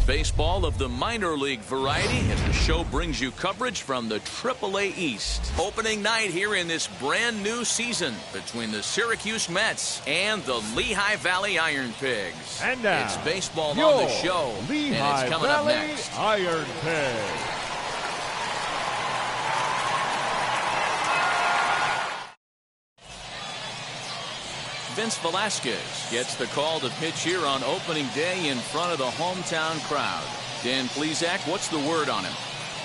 Baseball of the minor league variety as the show brings you coverage from the AAA East. Opening night here in this brand new season between the Syracuse Mets and the Lehigh Valley Ironpigs. And now, it's baseball on the show, Lehigh and it's coming Valley up next. Ironpigs. Vince Velasquez gets the call to pitch here on opening day in front of the hometown crowd. Dan Plesac, what's the word on him?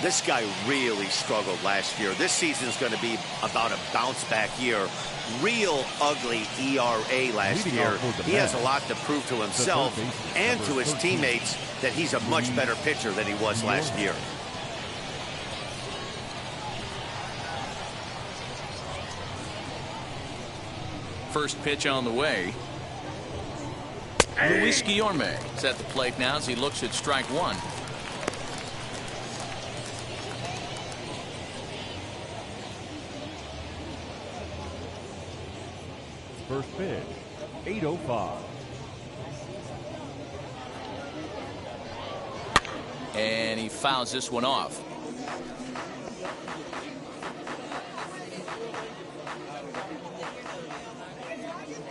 This guy really struggled last year. This season's going to be about a bounce back year. Real ugly ERA last year. He has a lot to prove to himself and to his teammates that he's a much better pitcher than he was last year. First pitch on the way. Luis Guillorme is at the plate now as he looks at strike one. First pitch, 8:05. And he fouls this one off.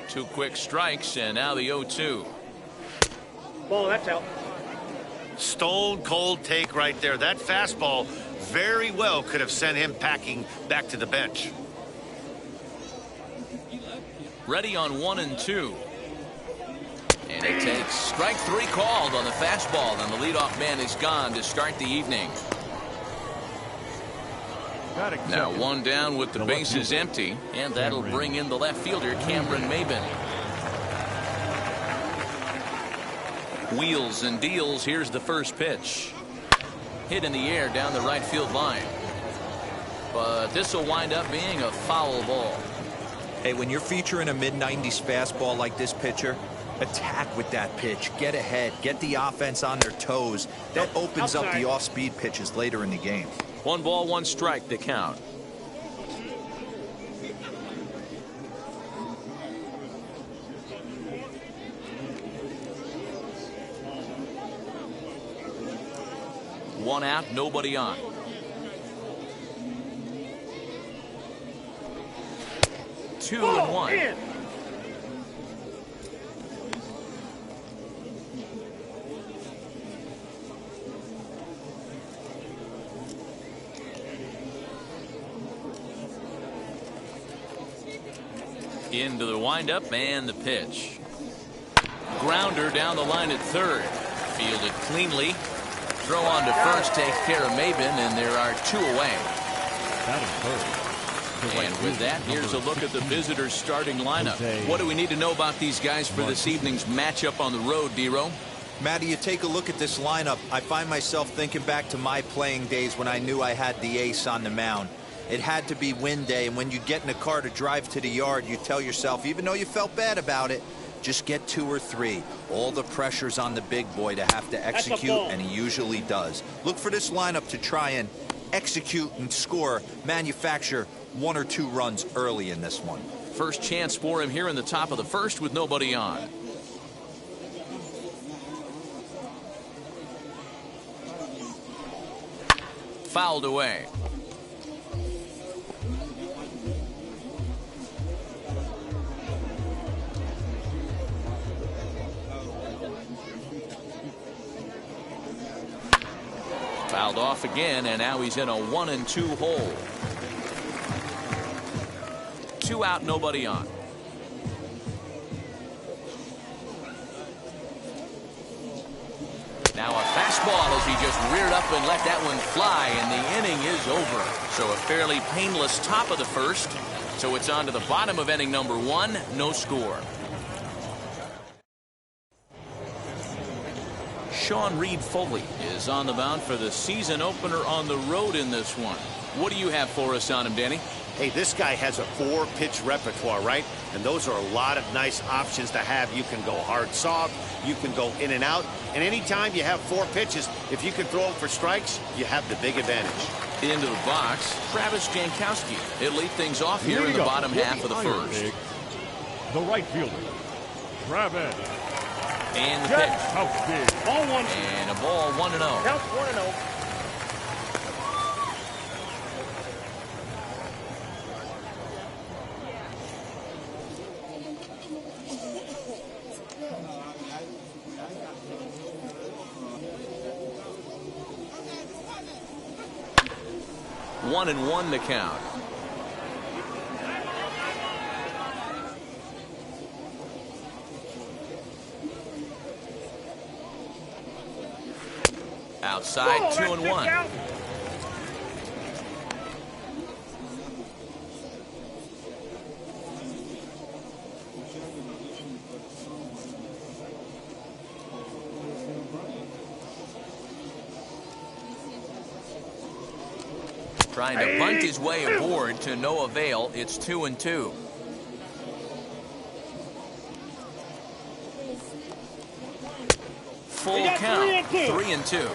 Two quick strikes, and now the 0-2. Ball, that's out. Stone cold take right there. That fastball very well could have sent him packing back to the bench. Ready on 1 and 2. And it takes strike three called on the fastball, and the leadoff man is gone to start the evening. Now one down with the bases empty, and that'll bring in the left fielder, Cameron Maven. Wheels and deals. Here's the first pitch. Hit in the air down the right field line. But this will wind up being a foul ball. Hey, when you're featuring a mid-90s fastball like this pitcher, attack with that pitch. Get ahead. Get the offense on their toes. That opens up the off-speed pitches later in the game. 1 ball, 1 strike, the count. One out, nobody on. Two and one. Into the windup and the pitch. Grounder down the line at third. Fielded cleanly. Throw on to first takes care of Maven, and there are 2 away. And with that, here's a look at the visitors' starting lineup. What do we need to know about these guys for this evening's matchup on the road, D-Row? Matty, you take a look at this lineup. I find myself thinking back to my playing days when I knew I had the ace on the mound. It had to be win day, and when you get in a car to drive to the yard, you tell yourself, even though you felt bad about it, just get 2 or 3. All the pressure's on the big boy to have to execute, and he usually does. Look for this lineup to try and execute and score, manufacture 1 or 2 runs early in this one. First chance for him here in the top of the first with nobody on. Fouled away. Fouled off again, and now he's in a 1 and 2 hole. 2 out, nobody on. Now a fastball as he just reared up and let that one fly, and the inning is over. So a fairly painless top of the first. So it's on to the bottom of inning number 1, no score. Sean Reed Foley is on the mound for the season opener on the road in this one. What do you have for us on him, Danny? Hey, this guy has a 4-pitch repertoire, right? And those are a lot of nice options to have. You can go hard, soft. You can go in and out. And anytime you have 4 pitches, if you can throw them for strikes, you have the big advantage. Into the box, Travis Jankowski. He'll lead things off here in the bottom half of the first. The right fielder, Travis And the pitch. Ball 1. And a ball 1-0. Count 1-0. One and one to count. Outside, 2-1. Trying to bunt his way aboard to no avail. It's 2-2. Full count, 3-2.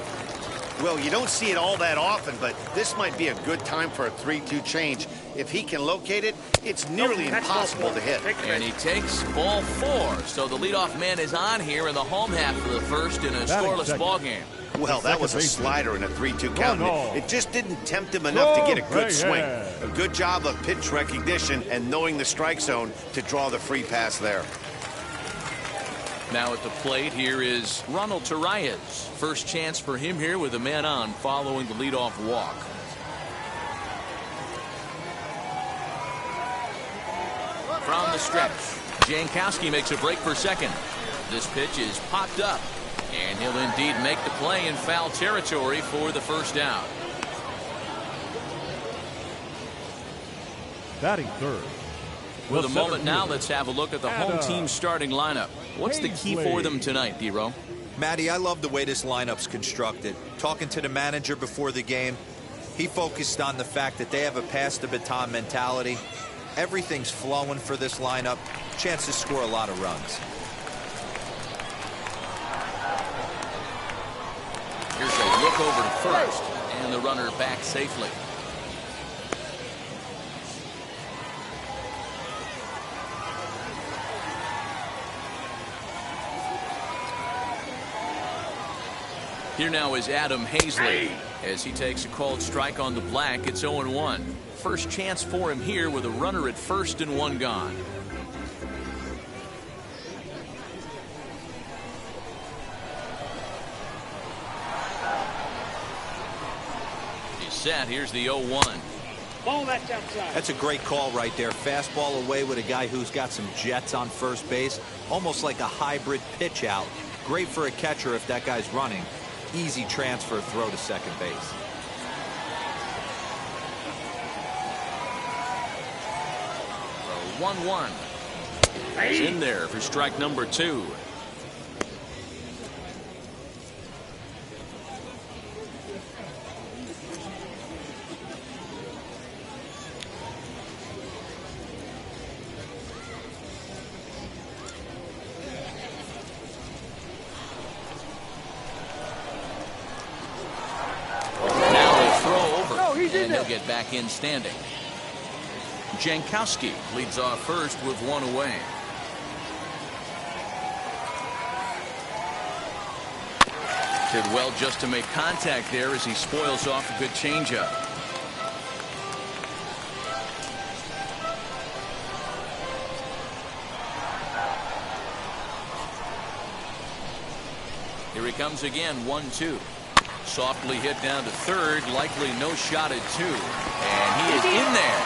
Well, you don't see it all that often, but this might be a good time for a 3-2 change. If he can locate it, it's nearly impossible to hit. And he takes ball 4. So the leadoff man is on here in the home half of the first in a scoreless ball game. Well, that was a slider in a 3-2 count. It just didn't tempt him enough to get a good swing. A good job of pitch recognition and knowing the strike zone to draw the free pass there. Now at the plate here is Ronald Torreyes. First chance for him here with a man on following the leadoff walk. From the stretch, Jankowski makes a break for second. This pitch is popped up, and he'll indeed make the play in foul territory for the first out. Batting third. With a moment now, let's have a look at the home team starting lineup. What's the key for them tonight, D-Row? Matty, I love the way this lineup's constructed. Talking to the manager before the game, he focused on the fact that they have a pass the baton mentality. Everything's flowing for this lineup. Chance to score a lot of runs. Here's a look over to first, and the runner back safely. Here now is Adam Hazley as he takes a called strike on the black. It's 0-1. First chance for him here with a runner at first and one gone. He's set. Here's the 0-1. Ball, that's outside. That's a great call right there. Fastball away with a guy who's got some jets on first base. Almost like a hybrid pitch out. Great for a catcher if that guy's running. Easy transfer throw to second base. The 1-1. He's in there for strike number 2. And he'll get back in standing. Jankowski leads off first with one away. Did well just to make contact there as he spoils off a good changeup. Here he comes again, 1-2. Softly hit down to third, likely no shot at 2. And he is in there.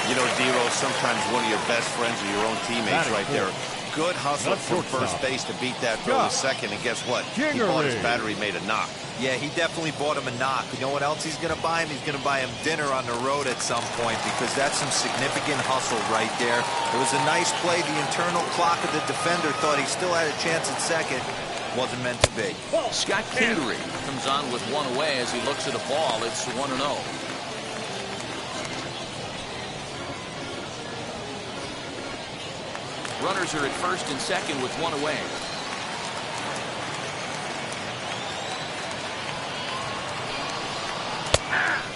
You know, D-Row, sometimes one of your best friends are your own teammates right there. Good hustle from first base to beat that throw to second, and guess what? He bought his battery made a knock. Yeah, he definitely bought him a knock. You know what else he's going to buy him? He's going to buy him dinner on the road at some point, because that's some significant hustle right there. It was a nice play. The internal clock of the defender thought he still had a chance at second. Wasn't meant to be. Scott Kingery comes on with one away as he looks at a ball. It's 1-0. Runners are at first and second with one away.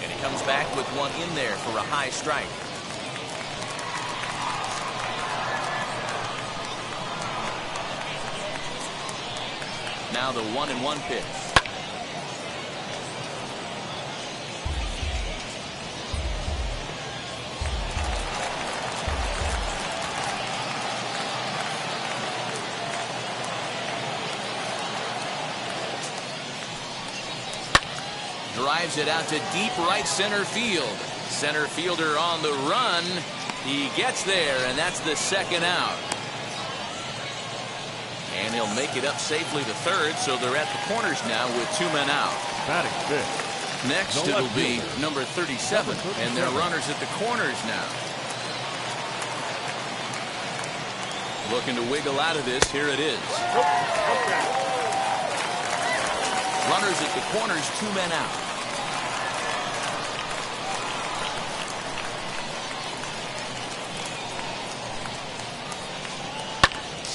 And he comes back with one in there for a high strike. Now the 1-1 pitch. Drives it out to deep right center field. Center fielder on the run. He gets there, and that's the second out. And he'll make it up safely to third, so they're at the corners now with 2 men out. Batting fifth. Next it'll be number 37, and they're runners at the corners now. Looking to wiggle out of this. Here it is. Runners at the corners, 2 men out.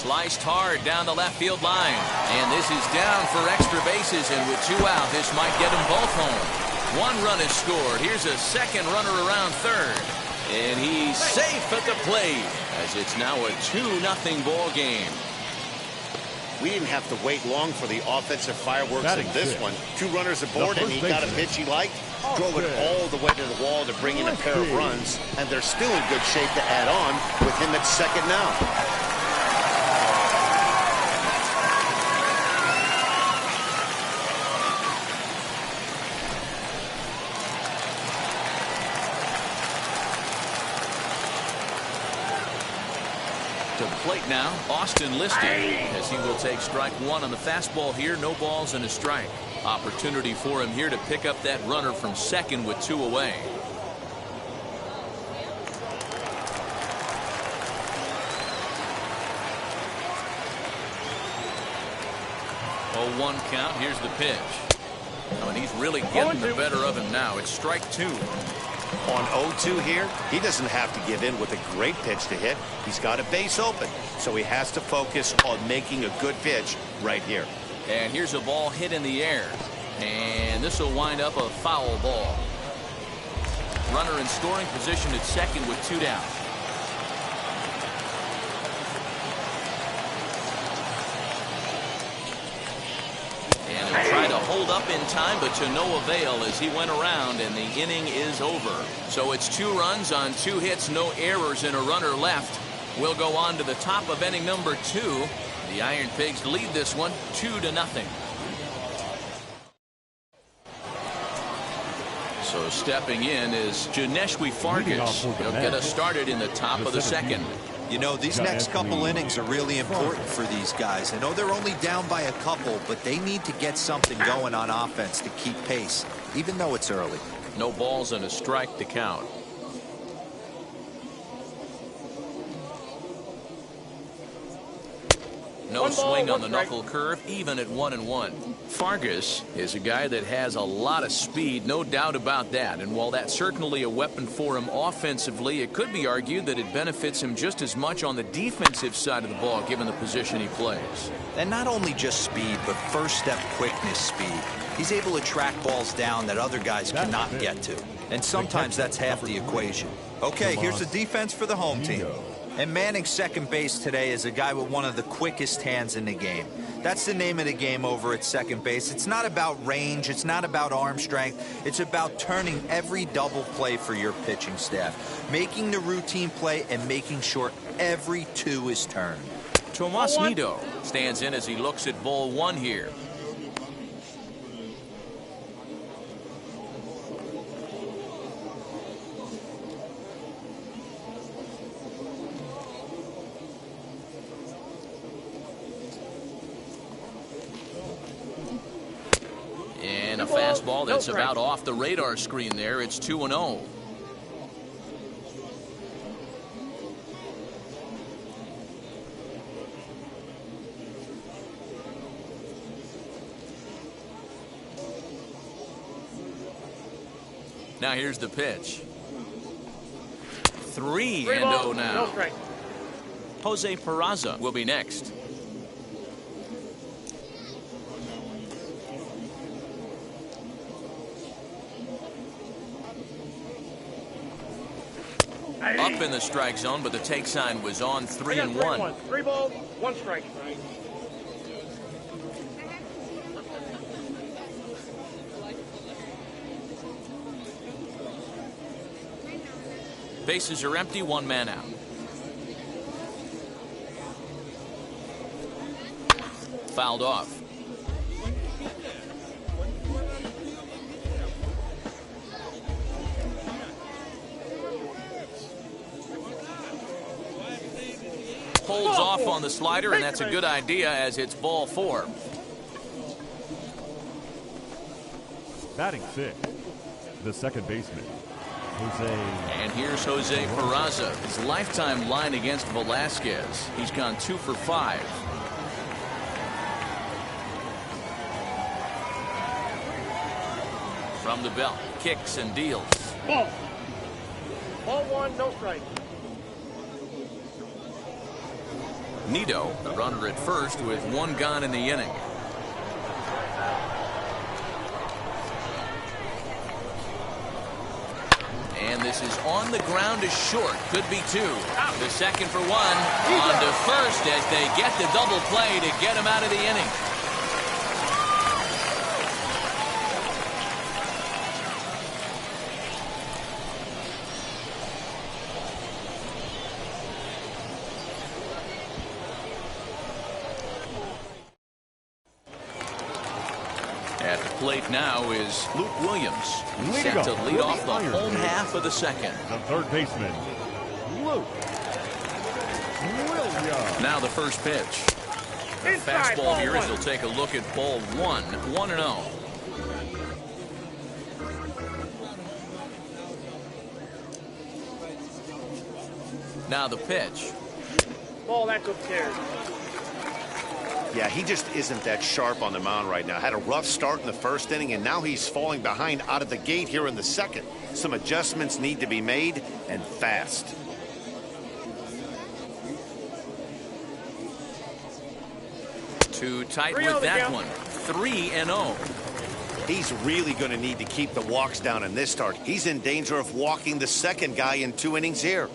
Sliced hard down the left field line. And this is down for extra bases, and with 2 out, this might get them both home. 1 run is scored. Here's a second runner around third. And he's safe at the plate, as it's now a 2-0 ball game. We didn't have to wait long for the offensive fireworks in this one. 2 runners aboard, and he got a pitch he liked. Drove it all the way to the wall to bring in a pair of runs, and they're still in good shape to add on with him at second now. To the plate now, Austin Liston, as he will take strike 1 on the fastball here. No balls and a strike. Opportunity for him here to pick up that runner from second with 2 away. 0-1 count. Here's the pitch. Oh, and he's really getting the better of him now. It's strike 2. On 0-2 here, he doesn't have to give in with a great pitch to hit. He's got a base open, so he has to focus on making a good pitch right here. And here's a ball hit in the air. And this will wind up a foul ball. Runner in scoring position at second with 2 down. And he'll try to hold up in time, but to no avail as he went around, and the inning is over. So it's 2 runs on 2 hits, no errors, and a runner left. We'll go on to the top of inning number 2. The Iron Pigs lead this one 2-0. So stepping in is Janeshwi Farkas. He'll get us started in the top of the second. You know, these next couple innings are really important for these guys. I know they're only down by a couple, but they need to get something going on offense to keep pace, even though it's early. No balls and a strike to count. No swing on the knuckle curve, even at 1-1. Fargas is a guy that has a lot of speed, no doubt about that. And while that's certainly a weapon for him offensively, it could be argued that it benefits him just as much on the defensive side of the ball, given the position he plays. And not only just speed, but first step quickness speed. He's able to track balls down that other guys cannot get to. And sometimes that's half the equation. Okay, here's the defense for the home team. And manning second base today is a guy with one of the quickest hands in the game. That's the name of the game over at second base. It's not about range. It's not about arm strength. It's about turning every double play for your pitching staff, making the routine play and making sure every 2 is turned. Tomas Nido stands in as he looks at ball 1 here. And a fastball that's about off the radar screen there. It's 2-0. Now here's the pitch. 3-0 now. Jose Peraza will be next. Up in the strike zone, but the take sign was on 3-1. 3 balls, 1 strike. bases are empty, one man out. Fouled off. Holds off on the slider, and that's a good idea as it's ball 4. Batting 6, the second baseman, Jose. And here's Jose Peraza. His lifetime line against Velasquez. He's gone 2 for 5. From the belt, kicks and deals. Ball. Ball 1, no strike. Nido, the runner at first with 1 gone in the inning. And this is on the ground to short. Could be 2. The second for 1. On to first as they get the double play to get him out of the inning. At the plate now is Luke Williams. He's set to lead off the home half of the second. The third baseman, Luke Williams. Now the first pitch. The fastball here as he'll take a look at ball 1. 1-0. Now the pitch. Ball, that took care. Yeah, he just isn't that sharp on the mound right now. Had a rough start in the first inning, and now he's falling behind out of the gate here in the second. Some adjustments need to be made, and fast. Too tight with that one. 3-0. He's really going to need to keep the walks down in this start. He's in danger of walking the second guy in 2 innings here.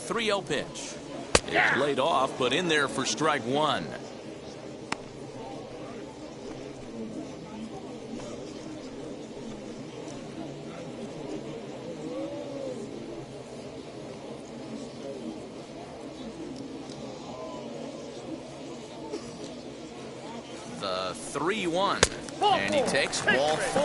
3-0 pitch. It's laid off, but in there for strike 1. The 3-1. And he takes ball 4.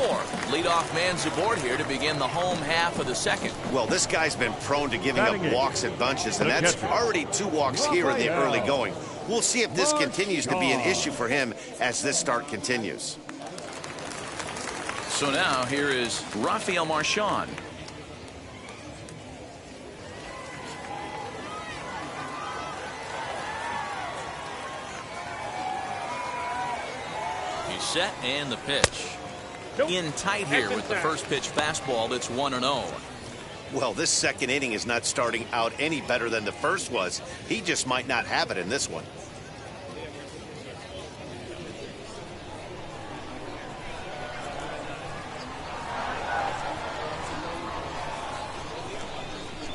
Leadoff man's aboard here to begin the home half of the second. Well, this guy's been prone to giving up walks at bunches, and that's already 2 walks here in the early going. We'll see if this continues to be an issue for him as this start continues. So now here is Rafael Marchand. He's set and the pitch. In tight here with the first pitch fastball that's 1-0. Well, this second inning is not starting out any better than the first was. He just might not have it in this one.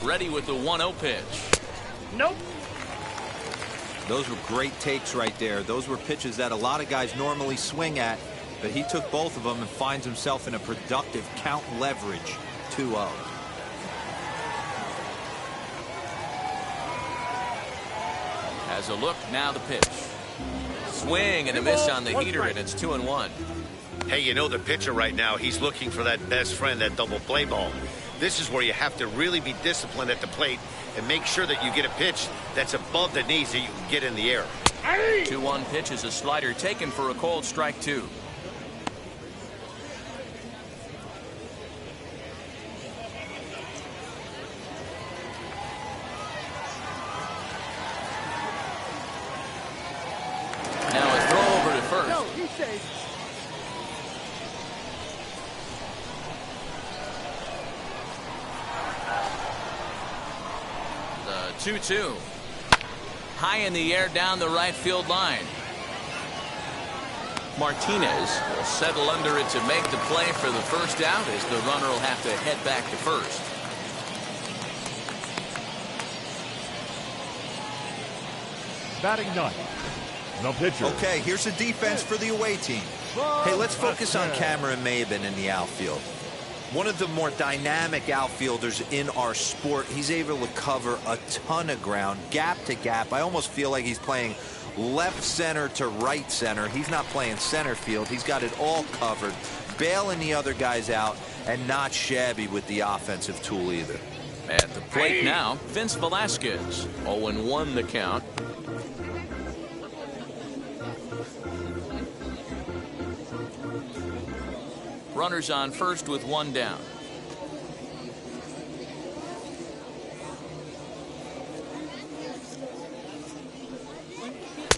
Ready with the 1-0 pitch. Nope. Those were great takes right there. Those were pitches that a lot of guys normally swing at, but he took both of them and finds himself in a productive count leverage 2-0. Has a look, now the pitch. Swing and a miss on the heater, and it's 2-1. Hey, you know the pitcher right now, he's looking for that best friend, that double play ball. This is where you have to really be disciplined at the plate and make sure that you get a pitch that's above the knees that you can get in the air. 2-1 pitch is a slider taken for a called strike 2. Now a throw over to first. No, he's safe. The 2-2. High in the air down the right field line. Martinez will settle under it to make the play for the first out as the runner will have to head back to first. Batting 9th, the pitcher. Okay, here's a defense for the away team. Hey, let's focus on Cameron Maven in the outfield. One of the more dynamic outfielders in our sport. He's able to cover a ton of ground, gap to gap. I almost feel like he's playing left center to right center. He's not playing center field. He's got it all covered, bailing the other guys out, and not shabby with the offensive tool either. At the plate now, Vince Velasquez. 0-1 the count. Runners on first with one down.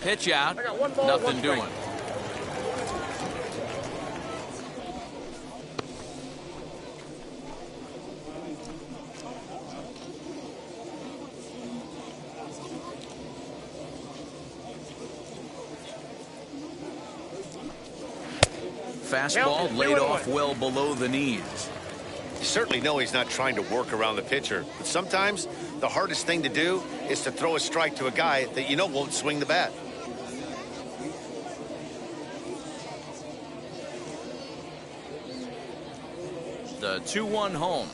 Pitch out. Nothing doing. Fastball laid off well below the knees. You certainly know he's not trying to work around the pitcher, but sometimes the hardest thing to do is to throw a strike to a guy that you know won't swing the bat. The 2-1 home.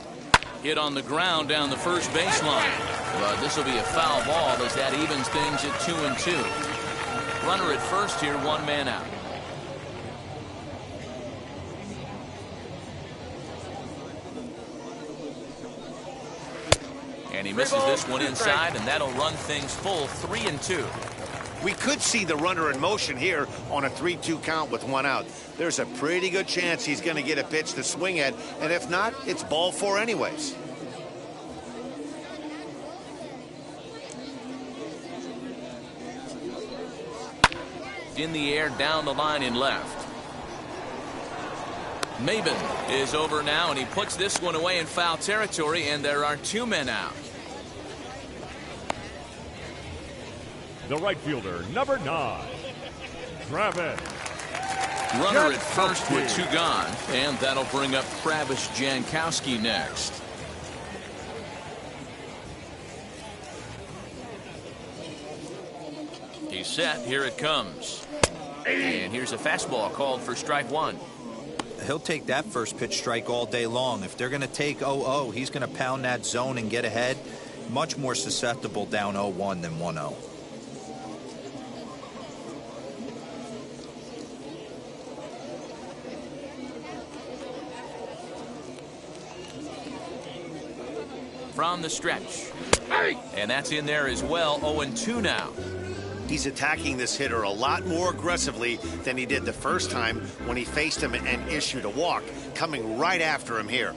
Hit on the ground down the first baseline. But this will be a foul ball as that evens things at 2-2. Runner at first here, one man out. And he misses this one inside, and that'll run things full 3-2. We could see the runner in motion here on a 3-2 count with one out. There's a pretty good chance he's going to get a pitch to swing at, and if not, it's ball four anyways. In the air, down the line in left. Maven is over now, and he puts this one away in foul territory, and there are two men out. The right fielder, number 9, Travis. Runner at first with two gone, and that'll bring up Travis Jankowski next. He's set. Here it comes. And here's a fastball called for strike one. He'll take that first pitch strike all day long. If they're going to take 0-0, he's going to pound that zone and get ahead. Much more susceptible down 0-1 than 1-0. From the stretch. And that's in there as well. 0-2 now. He's attacking this hitter a lot more aggressively than he did the first time when he faced him and issued a walk, coming right after him here.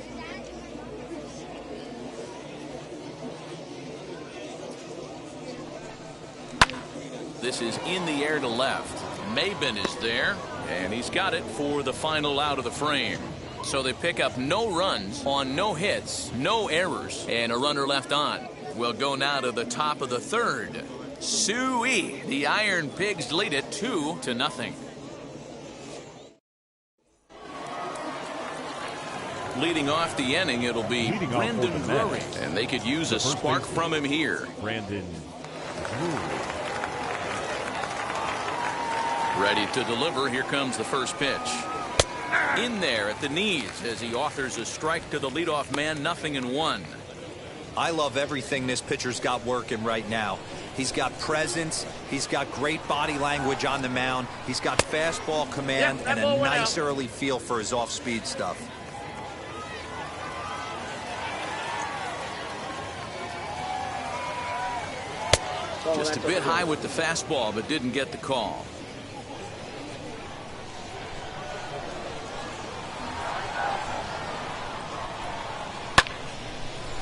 This is in the air to left. Maven is there, and he's got it for the final out of the frame. So they pick up no runs on no hits, no errors, and a runner left on. We'll go now to the top of the third. Suey, the Ironpigs lead it 2-0. Leading off the inning, it'll be Brandon Drury, and they could use a spark from him here. Brandon Drury. Ready to deliver. Here comes the first pitch. In there at the knees as he offers a strike to the leadoff man. 0-1. I love everything this pitcher's got working right now. He's got presence. He's got great body language on the mound. He's got fastball command and a nice early feel for his off-speed stuff. Just a bit high with the fastball, but didn't get the call.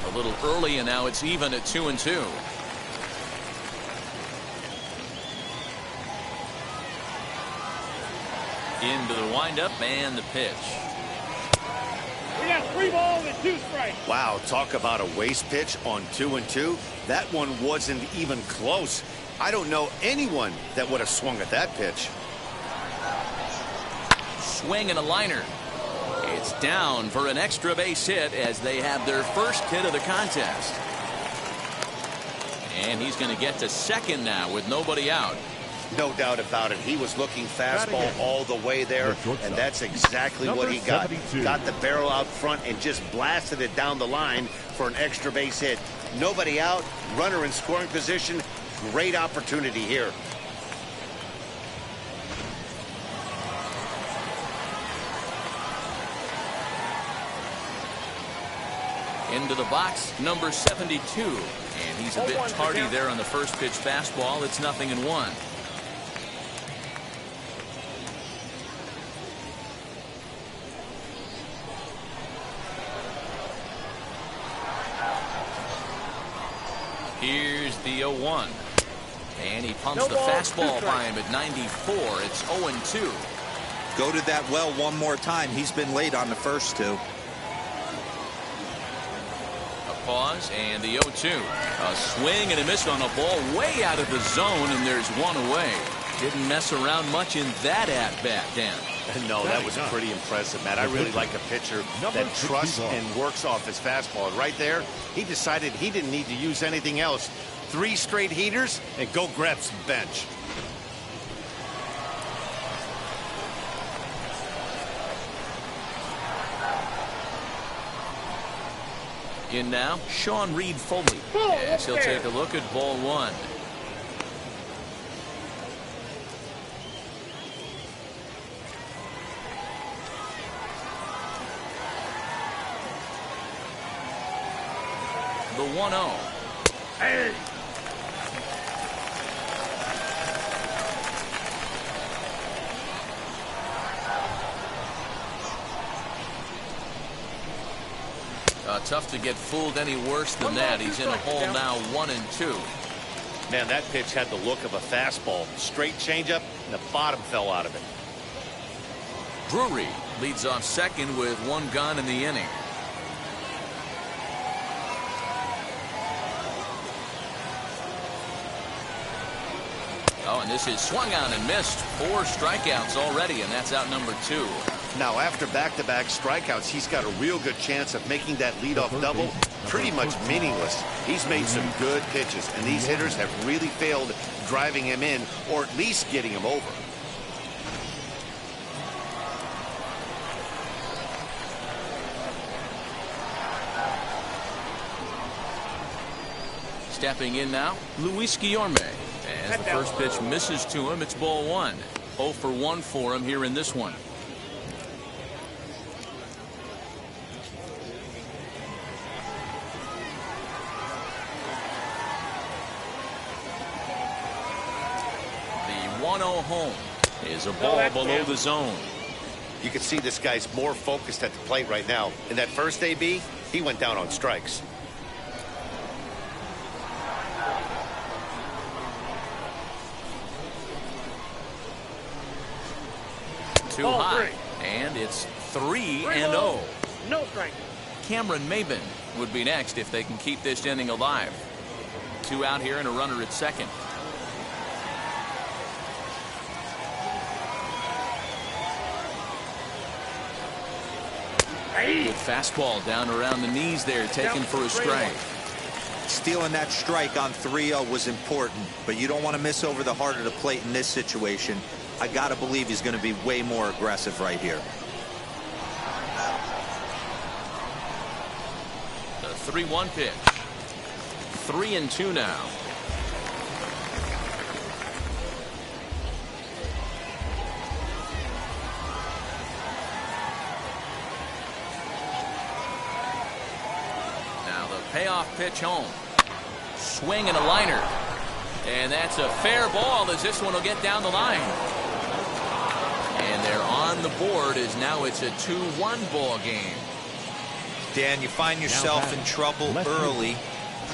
A little early, and now it's even at 2-2. Into the windup and the pitch. We got 3 balls and 2 strikes. Wow, talk about a waste pitch on 2-2. That one wasn't even close. I don't know anyone that would have swung at that pitch. Swing and a liner. It's down for an extra base hit as they have their first hit of the contest. And he's going to get to second now with nobody out. No doubt about it. He was looking fastball all the way there, and that's exactly what he got. 72. Got the barrel out front and just blasted it down the line for an extra base hit. Nobody out, runner in scoring position. Great opportunity here. Into the box, number 72. And he's a bit tardy there on the first pitch fastball. It's 0-1. Here's the 0-1. And he pumps the fastball by him at 94. It's 0-2. Go to that well one more time. He's been late on the first two. Pause and the 0-2. A swing and a miss on a ball way out of the zone, and there's one away. Didn't mess around much in that at-bat, Dan. No, that was pretty impressive, Matt. I really like a pitcher that trusts and works off his fastball. Right there, he decided he didn't need to use anything else. 3 straight heaters and go grab some bench. In now, Sean Reed Foley. Yes, he'll take a look at ball 1. The 1-0. Hey. Tough to get fooled any worse than that. He's in a hole now, 1-2. Man, that pitch had the look of a fastball. Straight changeup, and the bottom fell out of it. Drury leads off second with 1 gone in the inning. Oh, and this is swung on and missed. 4 strikeouts already, and that's out number 2. Now, after back-to-back strikeouts, he's got a real good chance of making that leadoff double pretty much meaningless. He's made some good pitches, and these hitters have really failed driving him in or at least getting him over. Stepping in now, Luis Guillorme. As the first pitch misses to him, it's ball 1. 0 for 1 for him here in this one. The 1-0 home is a ball below the zone. You can see this guy's more focused at the plate right now. In that first AB, he went down on strikes. Too high, and it's 3-0. No strike. Cameron Maven would be next if they can keep this inning alive. 2 out here and a runner at second. Good fastball down around the knees there, taken for a strike. Stealing that strike on 3-0 was important, but you don't want to miss over the heart of the plate in this situation. I got to believe he's going to be way more aggressive right here. The 3-1 pitch. 3-2 now. Now the payoff pitch home. Swing and a liner. And that's a fair ball as this one will get down the line. And they're on the board as now it's a 2-1 ball game. Dan, you find yourself in trouble early,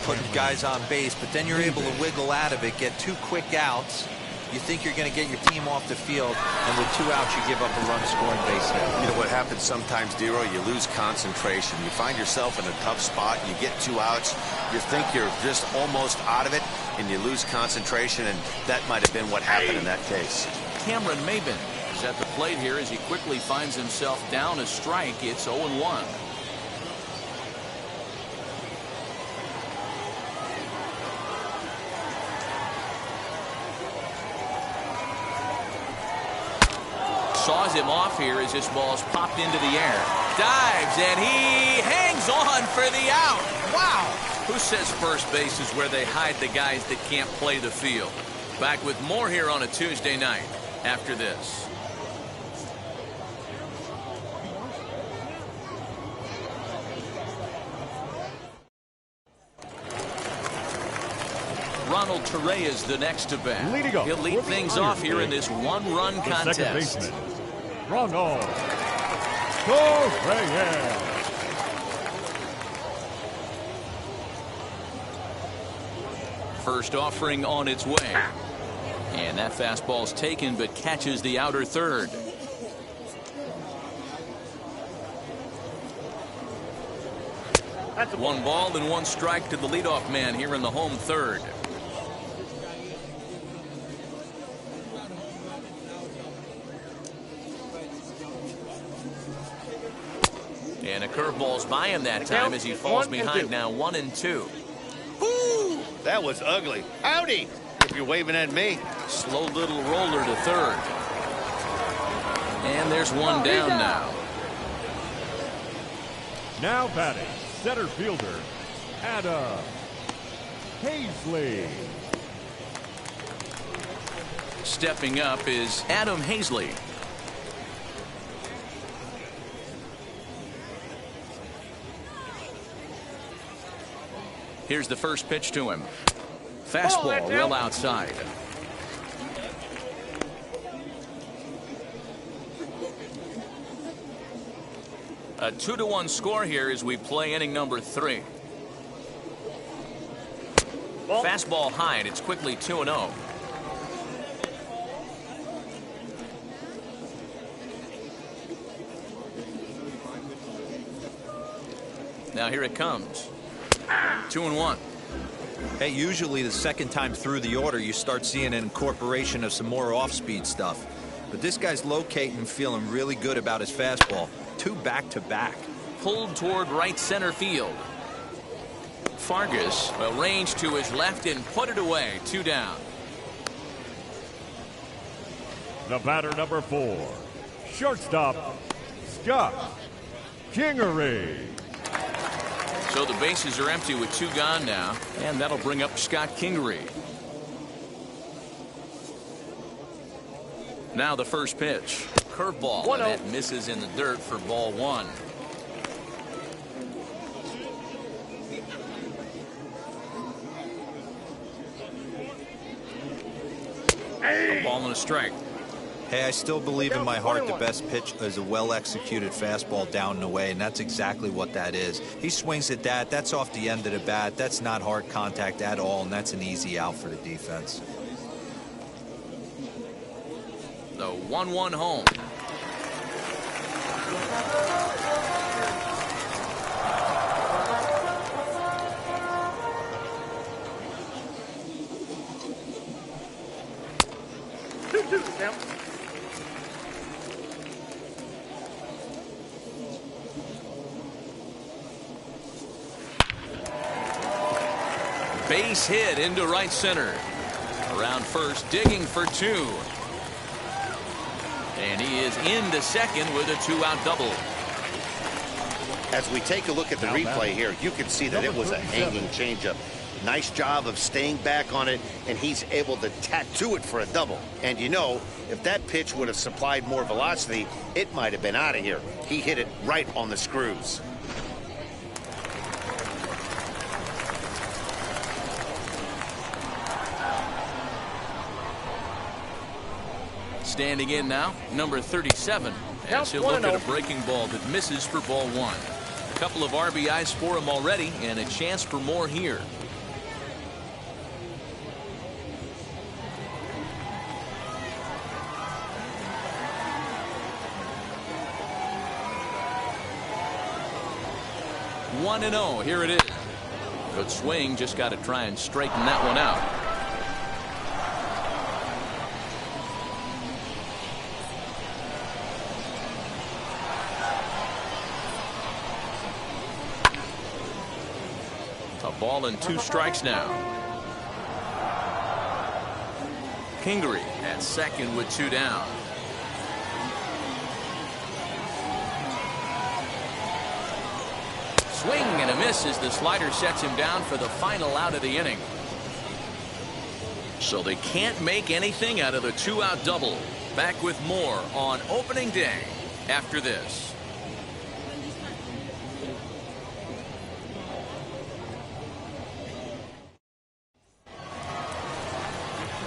putting guys on base, but then you're able to wiggle out of it, get 2 quick outs. You think you're going to get your team off the field, and with 2 outs, you give up a run scoring base hit. You know what happens sometimes, Dero? You lose concentration. You find yourself in a tough spot. You get 2 outs. You think you're just almost out of it, and you lose concentration, and that might have been what happened in that case. Cameron Maven is at the plate here as he quickly finds himself down a strike. It's 0-1. him off here as this ball's popped into the air. Dives, and he hangs on for the out. Wow. Who says first base is where they hide the guys that can't play the field? Back with more here on a Tuesday night after this. Ronald Torre is the next to bat. He'll lead things off here in this one-run contest. Second baseman, Ronald Torre. First offering on its way. And that fastball's taken but catches the outer third. One ball and one strike to the leadoff man here in the home third. And a curveball's by him that time as he falls behind now 1-2. Woo! That was ugly. Howdy! If you're waving at me. Slow little roller to third. And there's one down now. Now batting, center fielder, Adam Hazley. Stepping up is Adam Hazley. Here's the first pitch to him. Fastball well outside. A 2-1 score here as we play inning number 3. Fastball high, and it's quickly 2-0. Now here it comes. 2-1. Hey, usually the second time through the order you start seeing an incorporation of some more off-speed stuff. But this guy's locating and feeling really good about his fastball. 2 back-to-back. Pulled toward right center field. Fargas arranged to his left and put it away. 2 down. The batter number 4, shortstop Scott Kingery. So the bases are empty with 2 gone now, and that'll bring up Scott Kingery. Now the first pitch. Curveball, and that misses in the dirt for ball 1. A ball and a strike. Hey, I still believe in my heart the best pitch is a well-executed fastball down and away, and that's exactly what that is. He swings at that. That's off the end of the bat. That's not hard contact at all, and that's an easy out for the defense. The 1-1 home. Base hit into right center. Around first, digging for 2. And he is into second with a 2-out double. As we take a look at the replay here, you can see that it was a hanging changeup. Nice job of staying back on it, and he's able to tattoo it for a double. And you know, if that pitch would have supplied more velocity, it might have been out of here. He hit it right on the screws. Standing in now, number 37. As he'll look at a breaking ball that misses for ball 1. A couple of RBIs for him already, and a chance for more here. One and 0. Here it is. Good swing. Just got to try and straighten that one out. A ball and 2 strikes now. Kingery at second with 2 down. swing and a miss as the slider sets him down for the final out of the inning. So they can't make anything out of the 2-out double. Back with more on opening day after this.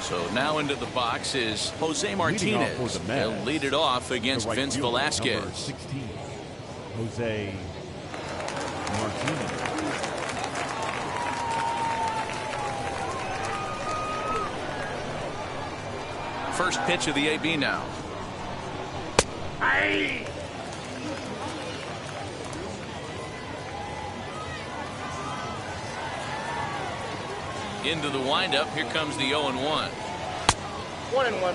So now into the box is Jose Martinez. He'll lead it off against Vince Velasquez. 16, Jose Martinez. First pitch of the AB now. Aye. Into the windup. Here comes the 0-1. 1-1.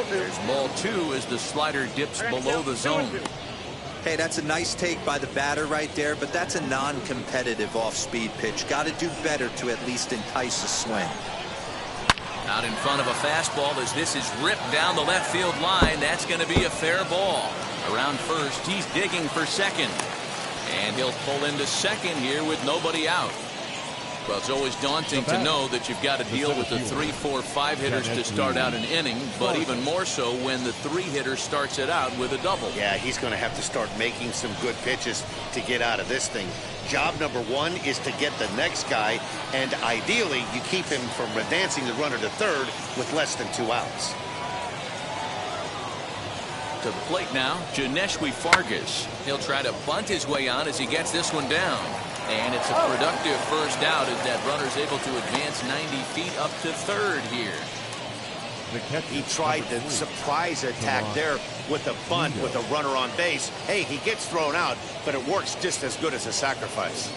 There's ball 2 as the slider dips below the zone. Hey, that's a nice take by the batter right there, but that's a non-competitive off-speed pitch. Got to do better to at least entice a swing. Out in front of a fastball as this is ripped down the left field line. That's going to be a fair ball. Around first, he's digging for second. And he'll pull into second here with nobody out. Well, it's always daunting to know that you've got to deal with the 3, 4, 5 hitters to start out an inning, but even more so when the 3 hitter starts it out with a double. Yeah, he's going to have to start making some good pitches to get out of this thing. Job number 1 is to get the next guy, and ideally you keep him from advancing the runner to third with less than 2 outs. To the plate now, Janeshwi Fargas. He'll try to bunt his way on as he gets this one down. And it's a productive first out as that runner's able to advance 90 feet up to third here. He tried the surprise attack there with a bunt with a runner on base. Hey, he gets thrown out, but it works just as good as a sacrifice.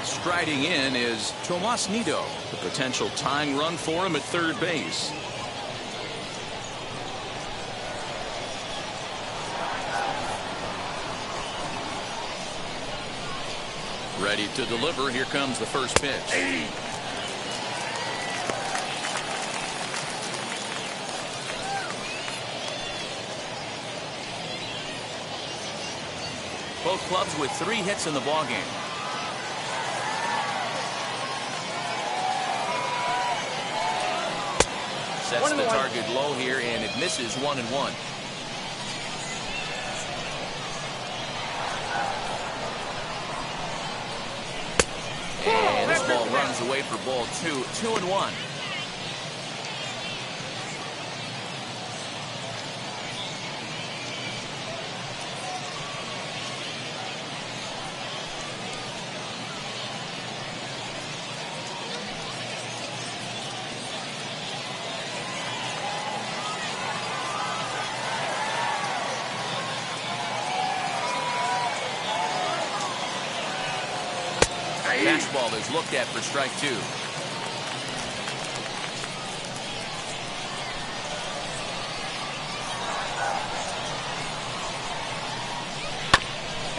Striding in is Tomas Nido, the potential tying run for him at third base. Ready to deliver. Here comes the first pitch. Both clubs with 3 hits in the ballgame. Sets the target low here, and it misses 1-1. And this ball runs away for ball 2. 2-1. Fastball is looked at for strike 2.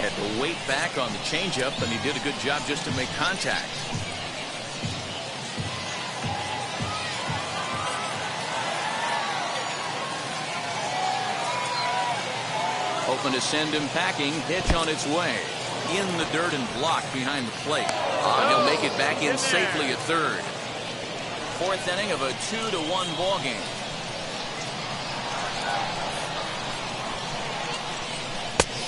Had to wait back on the changeup, and he did a good job just to make contact. Hoping to send him packing. Pitch on its way. In the dirt and blocked behind the plate. He'll make it back in safely at third. 4th inning of a 2-1 ball game.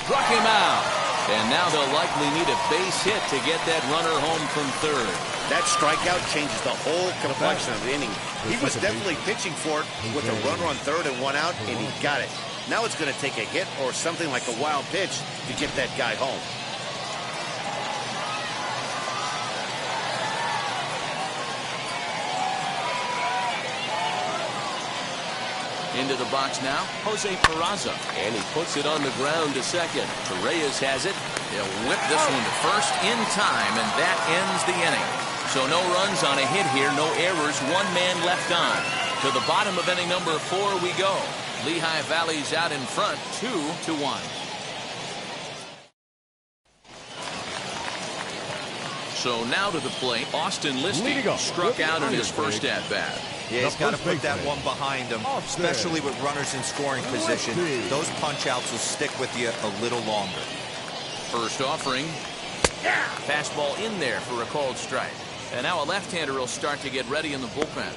Struck him out. And now they'll likely need a base hit to get that runner home from third. That strikeout changes the whole complexion of the inning. He was definitely pitching for it with a runner on third and 1 out, and he got it. Now it's going to take a hit or something like a wild pitch to get that guy home. Into the box now, Jose Peraza. And he puts it on the ground to second. Reyes has it. He'll whip this one to first in time, and that ends the inning. So no runs on a hit here, no errors, one man left on. To the bottom of inning number 4 we go. Lehigh Valley's out in front, 2-1. So now to the plate, Austin Listy struck out in his first at-bat. Yeah, he's got to put that one behind him, especially with runners in scoring position. Those punch-outs will stick with you a little longer. First offering. Fastball in there for a called strike. And now a left-hander will start to get ready in the bullpen.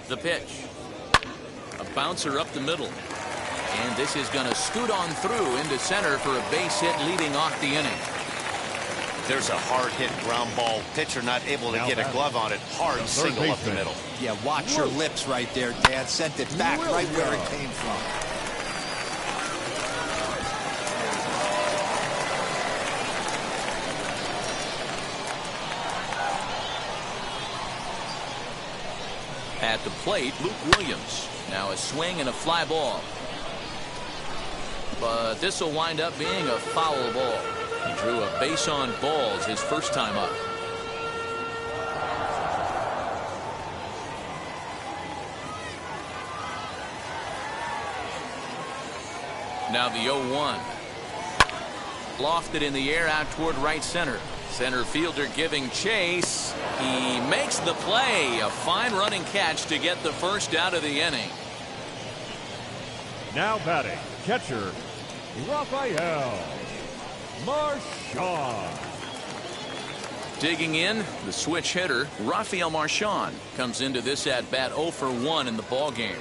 The pitch. A bouncer up the middle. And this is going to scoot on through into center for a base hit leading off the inning. There's a hard hit ground ball. Pitcher not able to get a glove on it. Hard single up the middle. Yeah, watch your lips right there, Dan. Sent it back right where it came from. At the plate, Luke Williams. Now a swing and a fly ball. But this will wind up being a foul ball. He drew a base on balls his first time up. Now the 0-1. Lofted in the air out toward right center. Center fielder giving chase. He makes the play. A fine running catch to get the first out of the inning. Now batting, catcher, Rafael Marchand. Digging in, the switch hitter, Rafael Marchand, comes into this at-bat 0 for 1 in the ballgame.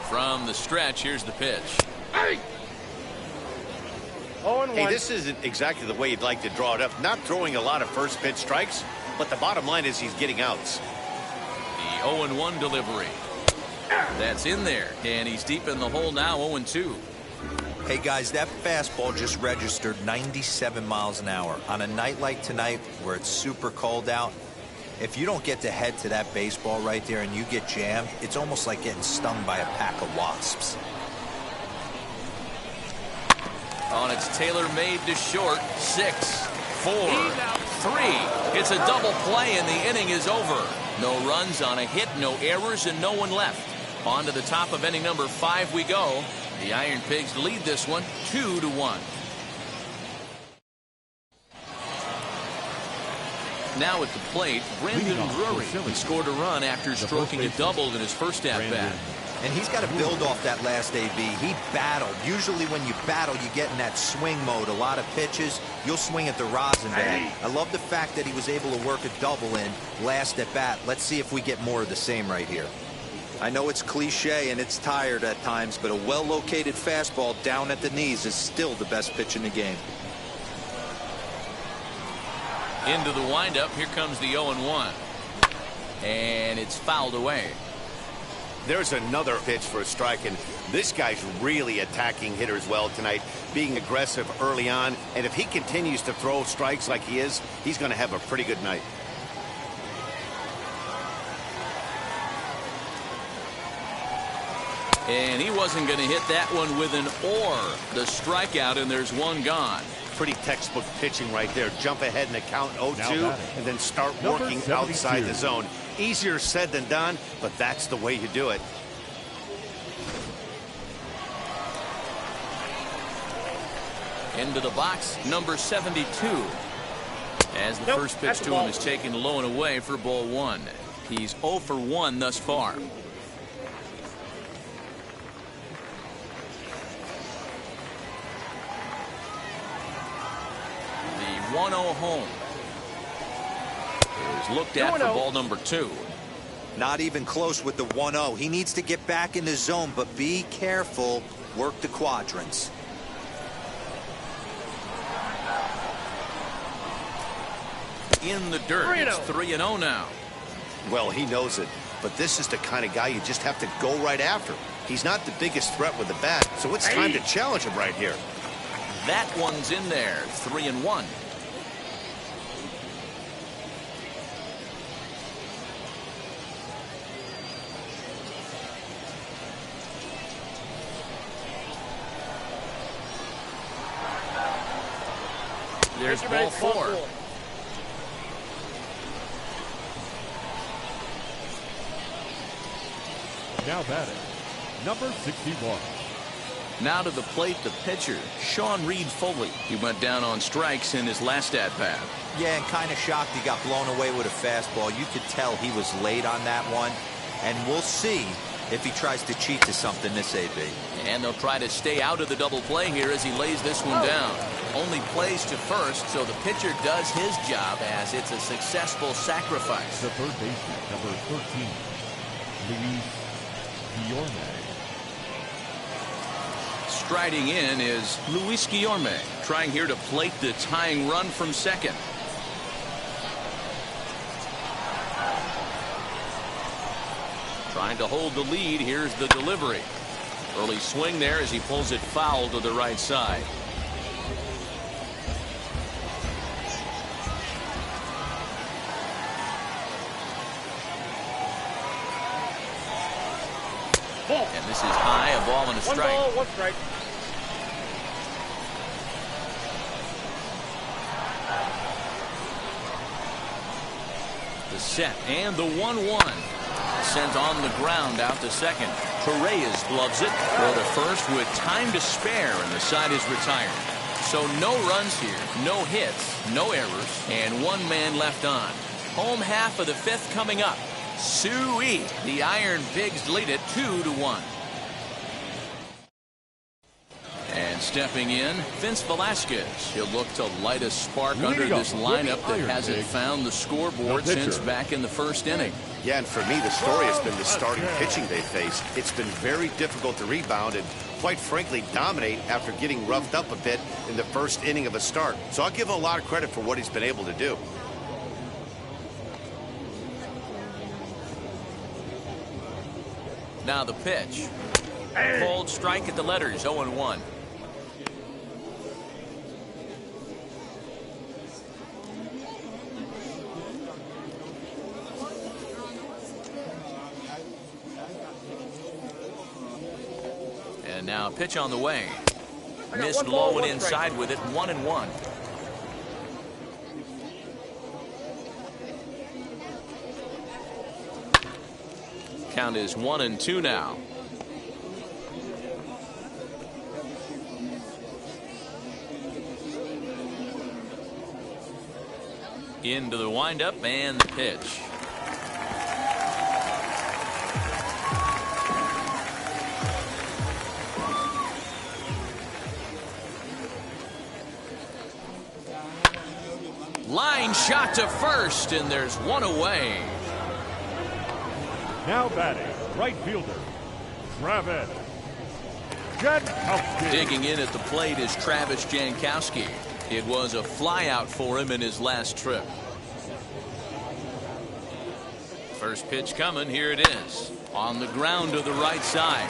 From the stretch, here's the pitch. Hey! 0-1. Hey, this isn't exactly the way you'd like to draw it up. Not throwing a lot of first pitch strikes, but the bottom line is he's getting outs. The 0-1 delivery. That's in there, and he's deep in the hole now, 0-2. Hey, guys, that fastball just registered 97 miles an hour. On a night like tonight where it's super cold out, if you don't get to head to that baseball right there and you get jammed, it's almost like getting stung by a pack of wasps. On its tailor-made to short, 6, 4, 3. It's a double play and the inning is over. No runs on a hit, no errors, and no one left. On to the top of inning number 5 we go. The Ironpigs lead this one 2-1. Now at the plate, Brandon Drury. He scored a run after stroking a double in his first at-bat. And he's got to build off that last AB. He battled. Usually when you battle, you get in that swing mode. A lot of pitches, you'll swing at the rosin bag. I love the fact that he was able to work a double in last at bat. Let's see if we get more of the same right here. I know it's cliche and it's tired at times, but a well-located fastball down at the knees is still the best pitch in the game. Into the windup, here comes the 0-1. And it's fouled away. There's another pitch for a strike, and this guy's really attacking hitters well tonight, being aggressive early on, and if he continues to throw strikes like he is, he's going to have a pretty good night. And he wasn't going to hit that one with an or. The strikeout, and there's one gone. Pretty textbook pitching right there. Jump ahead in the count 0-2 and then start working outside the zone. Easier said than done, but that's the way you do it. Into the box, number 72. As the first pitch to him is taken low and away for ball 1. He's 0 for 1 thus far. The 1-0 home is looked at for ball number 2. Not even close with the 1-0. He needs to get back in the zone, but be careful. Work the quadrants. In the dirt. It's 3-0 now. Well, he knows it, but this is the kind of guy you just have to go right after. He's not the biggest threat with the bat, so it's time to challenge him right here. That one's in there. 3-1. Here's ball 4. Now batting, number 61. Now to the plate, the pitcher, Sean Reed Foley. He went down on strikes in his last at-bat. Yeah, and kind of shocked he got blown away with a fastball. You could tell he was late on that one. And we'll see if he tries to cheat to something this AB. And they'll try to stay out of the double play here as he lays this one down. Only plays to first, so the pitcher does his job as it's a successful sacrifice. The third baseman, number 13, Luis Guillorme. Striding in is Luis Guillorme, trying here to plate the tying run from second. Trying to hold the lead. Here's the delivery. Early swing there as he pulls it foul to the right side. And this is high, a ball and a strike. 1 ball, 1 strike. The set and the 1-1. Sent on the ground out to second. Torres gloves it. Throw to first with time to spare, and the side is retired. So no runs here, no hits, no errors, and 1 man left on. Home half of the 5th coming up. Suey. The Ironpigs lead it 2-1. And stepping in, Vince Velasquez. He'll look to light a spark under this lineup that hasn't found the scoreboard since back in the 1st inning. Yeah, and for me, the story has been the starting pitching they faced. It's been very difficult to rebound and, quite frankly, dominate after getting roughed up a bit in the 1st inning of a start. So I'll give him a lot of credit for what he's been able to do. Now the pitch. Cold strike at the letters, 0-1. And now pitch on the way. Missed low and inside with it, 1-1. Count is 1-2 now. Into the windup and the pitch. Line shot to first, and there's 1 away. Now batting, right fielder, Travis Jankowski. Digging in at the plate is Travis Jankowski. It was a flyout for him in his last trip. First pitch coming. Here it is. On the ground to the right side.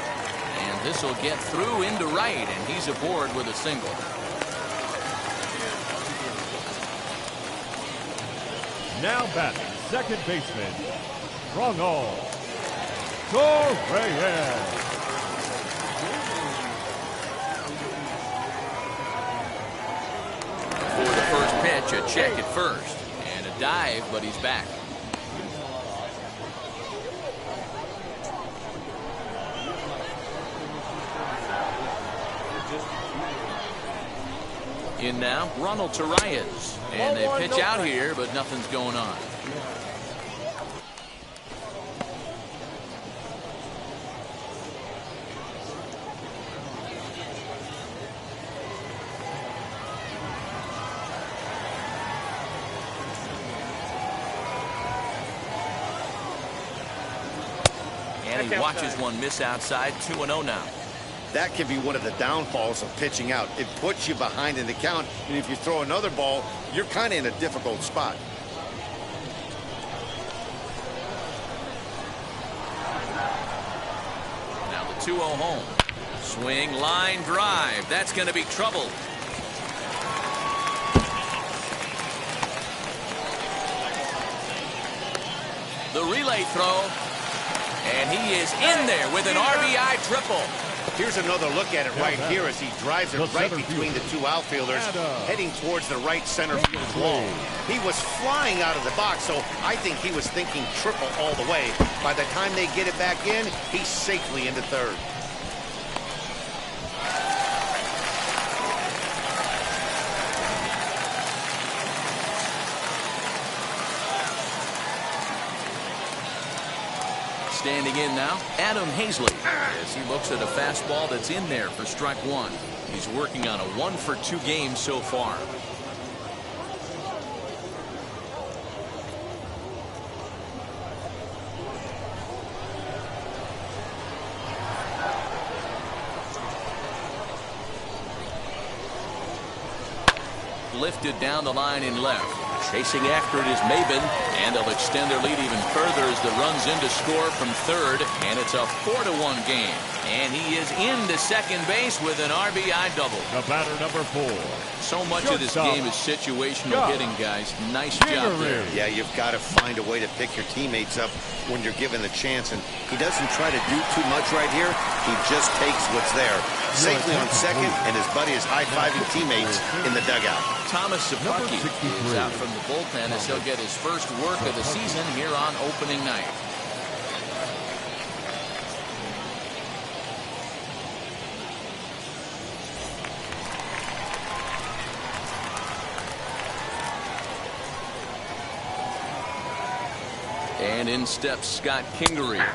And this will get through into right, and he's aboard with a single. Now batting, second baseman, Ronald Torres. For the first pitch, a check at first. And a dive, but he's back. In now, Ronald Torres. And they pitch out here, but nothing's going on. And he watches one miss outside, 2-0 now. That can be one of the downfalls of pitching out. It puts you behind in the count, and if you throw another ball, you're kind of in a difficult spot. Now the 2-0 home. Swing, line drive. That's going to be trouble. The relay throw. And he is in there with an RBI triple. Here's another look at it right here as he drives it right between the two outfielders, heading towards the right center field wall. He was flying out of the box, so I think he was thinking triple all the way. By the time they get it back in, he's safely into third. Standing in now, Adam Hazley, as he looks at a fastball that's in there for strike one. He's working on a 1-for-2 game so far. Lifted down the line in left. Chasing after it is Maven, and they'll extend their lead even further as the run's in to score from third, and it's a 4-1 game. And he is into second base with an RBI double. The batter, number 4. So much of this game is situational hitting, guys. Nice job there. Yeah, you've got to find a way to pick your teammates up when you're given the chance, and he doesn't try to do too much right here. He just takes what's there. Safely on second, and his buddy is high-fiving teammates in the dugout. Thomas Sapucki is out from the bullpen as he'll get his first work of the season here on opening night. And in steps Scott Kingery,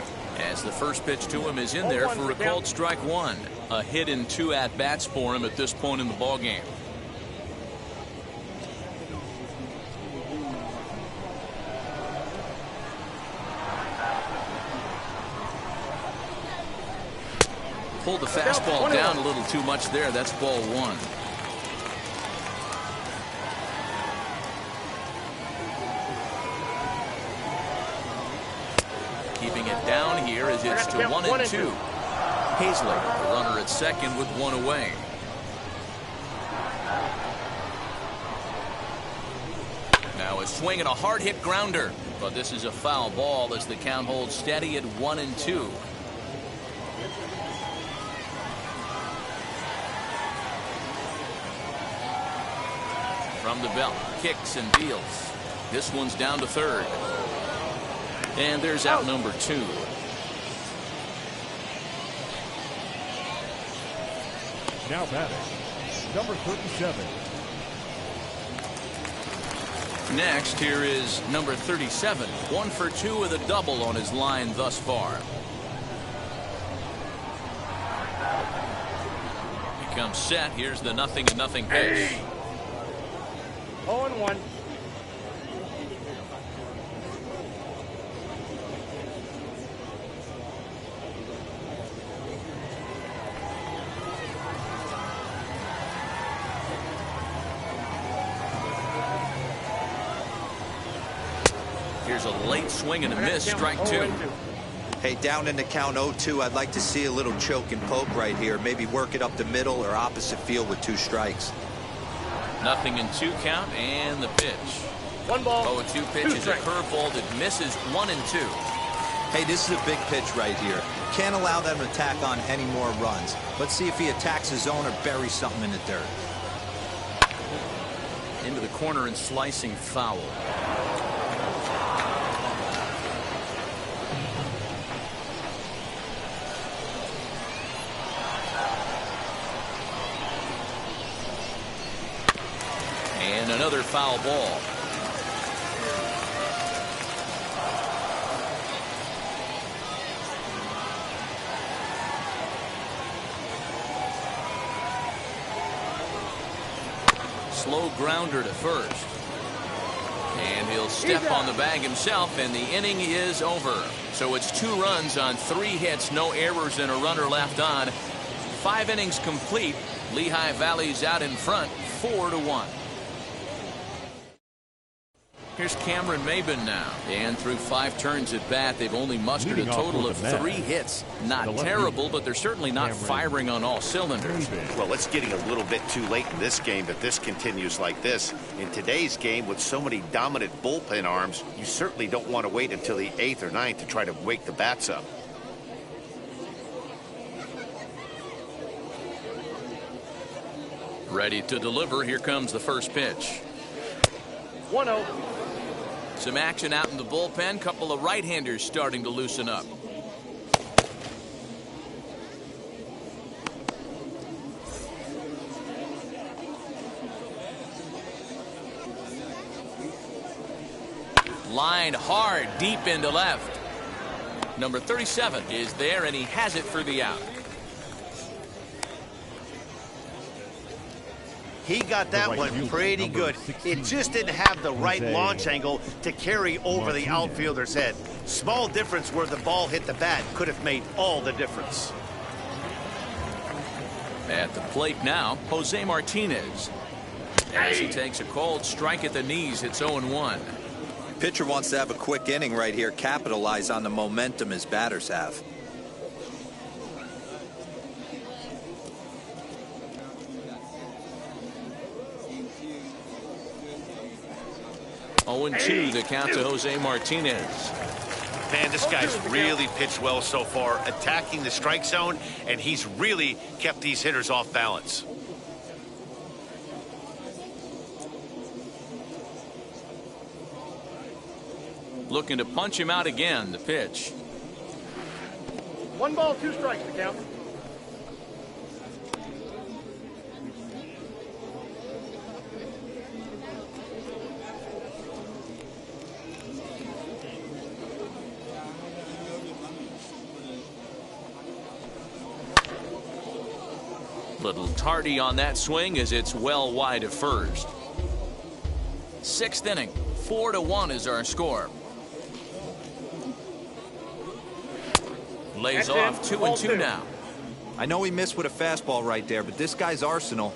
as the first pitch to him is in there for a called strike one. A hit in 2 at-bats for him at this point in the ballgame. Pulled the fastball down a little too much there. That's ball one. Keeping it down here as it's to 1-2. Hazley, the runner at second with 1 away. Now a swing and a hard hit grounder, but this is a foul ball as the count holds steady at 1-2. From the belt, kicks and deals. This one's down to third. And there's out number 2. Now batting, number 37. Next, here is number 37. 1 for 2 with a double on his line thus far. He comes set. Here's the 0-0 pitch. 0-1. Here's a late swing and a miss, strike 2. Hey, down in the count 0-2, I'd like to see a little choke and poke right here. Maybe work it up the middle or opposite field with 2 strikes. 0-2 count and the pitch. 1 ball. 0-2 pitch is a curveball that misses 1-2. Hey, this is a big pitch right here. Can't allow them to tack on any more runs. Let's see if he attacks his zone or buries something in the dirt. Into the corner and slicing foul. And another foul ball. Slow grounder to first. And he'll step on the bag himself, and the inning is over. So it's 2 runs on 3 hits, no errors, and a runner left on. 5 innings complete. Lehigh Valley's out in front, 4-1. Here's Cameron Maven now. And through 5 turns at bat, they've only mustered a total of 3 hits. Not terrible, but they're certainly not firing on all cylinders. Well, it's getting a little bit too late in this game, but this continues like this. In today's game, with so many dominant bullpen arms, you certainly don't want to wait until the 8th or 9th to try to wake the bats up. Ready to deliver. Here comes the first pitch. 1-0. Some action out in the bullpen. Couple of right-handers starting to loosen up. Line hard deep into left. Number 37 is there, and he has it for the out. He got that one pretty good. It just didn't have the right launch angle to carry over the outfielder's head. Small difference where the ball hit the bat could have made all the difference. At the plate now, Jose Martinez. As he takes a cold strike at the knees, it's 0-1. Pitcher wants to have a quick inning right here, capitalize on the momentum his batters have. (0-2) the count to Jose Martinez. Man, this guy's really pitched well so far, attacking the strike zone, and he's really kept these hitters off balance. Looking to punch him out again. The pitch. 1 ball, 2 strikes to count. Little tardy on that swing as it's well wide of first. 6th inning. 4-1 is our score. Lays off 2-2 now. I know he missed with a fastball right there, but this guy's arsenal,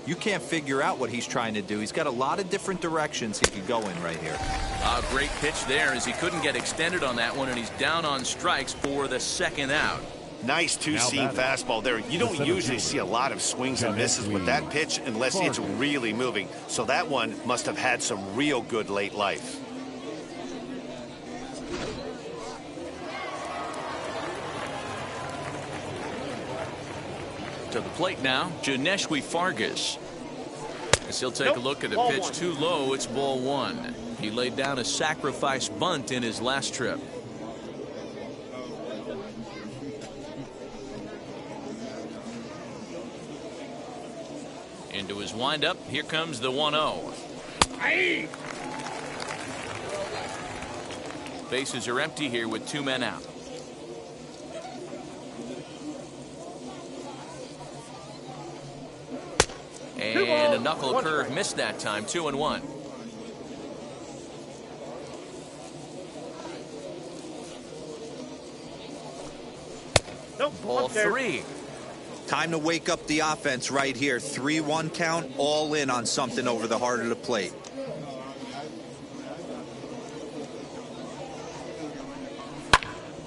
you can't figure out what he's trying to do. He's got a lot of different directions he could go in right here. A great pitch there as he couldn't get extended on that one, and he's down on strikes for the 2nd out. Nice two-seam fastball there. You don't usually see a lot of swings and misses with that pitch unless it's really moving. So that one must have had some real good late life. To the plate now, Janeshwi Fargas. As he'll take a look at a pitch too low, it's ball 1. He laid down a sacrifice bunt in his last trip. Into his windup, here comes the 1-0. Bases are empty here with 2 men out. And a knuckle curve missed that time. 2-1. Ball 3. Time to wake up the offense right here. 3-1 count, all in on something over the heart of the plate.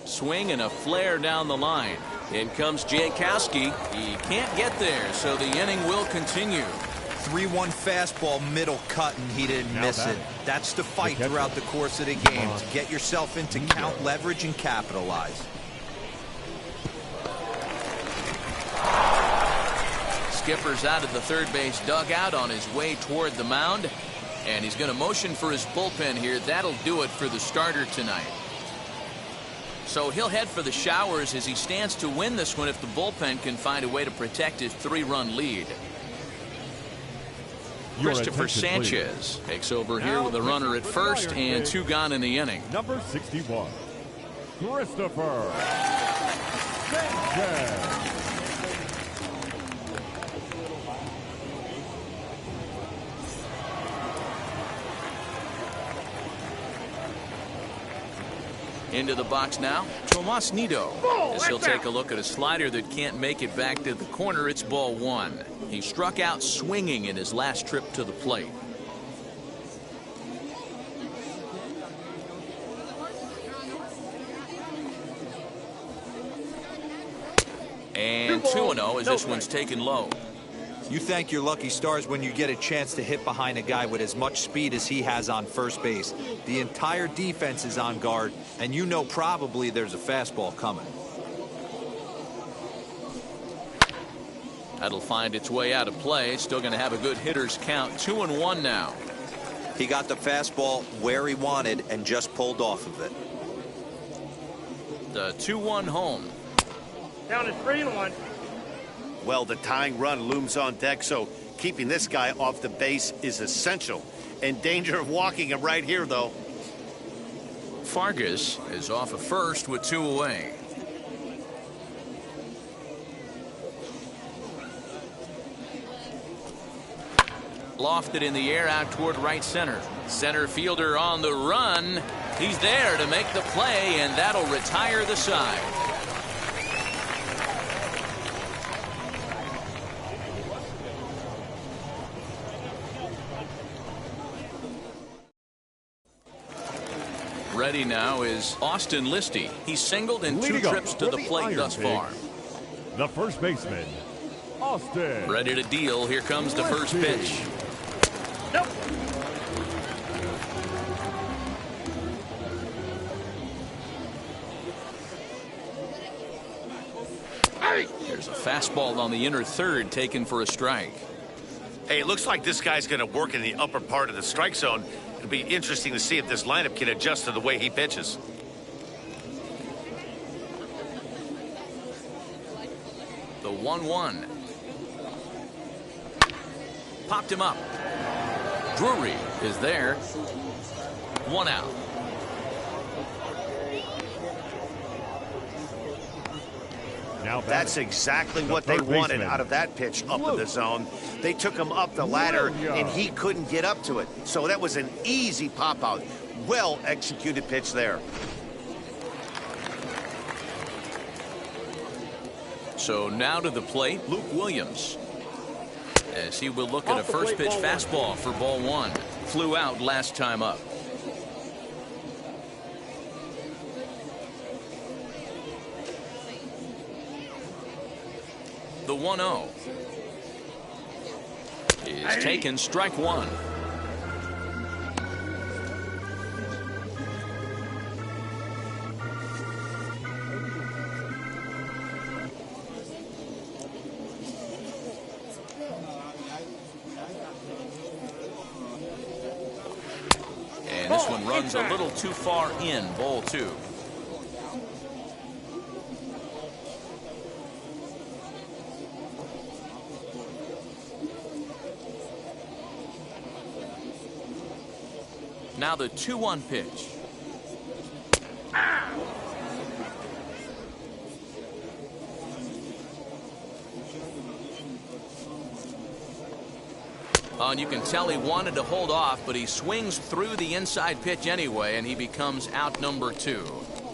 Swing and a flare down the line. In comes Jankowski. He can't get there, so the inning will continue. 3-1 fastball, middle cut, and he didn't miss it. That's the fight throughout the course of the game, to get yourself into count leverage and capitalize. Skipper's out of the third base dugout on his way toward the mound, and he's going to motion for his bullpen here. That'll do it for the starter tonight. So he'll head for the showers as he stands to win this one if the bullpen can find a way to protect his 3-run lead. Christopher Sanchez takes over here with a runner at first and 2 gone in the inning. Number 61, Christopher Sanchez. Into the box now, Tomas Nido. As he'll take a look at a slider that can't make it back to the corner. It's ball 1. He struck out swinging in his last trip to the plate. And 2-0 as this one's taken low. You thank your lucky stars when you get a chance to hit behind a guy with as much speed as he has on first base. The entire defense is on guard, and you know probably there's a fastball coming. That'll find its way out of play. Still going to have a good hitter's count. 2-1 now. He got the fastball where he wanted and just pulled off of it. The 2-1 home. Down to 3-1. Well, the tying run looms on deck, so keeping this guy off the base is essential. In danger of walking him right here, though. Vargas is off of first with 2 away. Lofted in the air out toward right center. Center fielder on the run. He's there to make the play, and that'll retire the side. Ready now is Austin Listy. He's singled in 2 trips to the plate thus far. The first baseman, Austin. Ready to deal. Here comes the first pitch. Nope. There's a fastball on the inner third taken for a strike. Hey, it looks like this guy's going to work in the upper part of the strike zone. It'll be interesting to see if this lineup can adjust to the way he pitches. The 1-1. Popped him up. Drury is there. 1 out. Now That's exactly what they wanted out of that pitch up in the zone. They took him up the ladder, and he couldn't get up to it. So that was an easy pop-out. Well-executed pitch there. So now to the plate, Luke Williams. As he will look at a first pitch fastball for ball 1. Flew out last time up. The 1-0 is taken, strike 1. And this one runs a little too far in, ball 2. Now the 2-1 pitch. Oh, and you can tell he wanted to hold off, but he swings through the inside pitch anyway, and he becomes out number 2.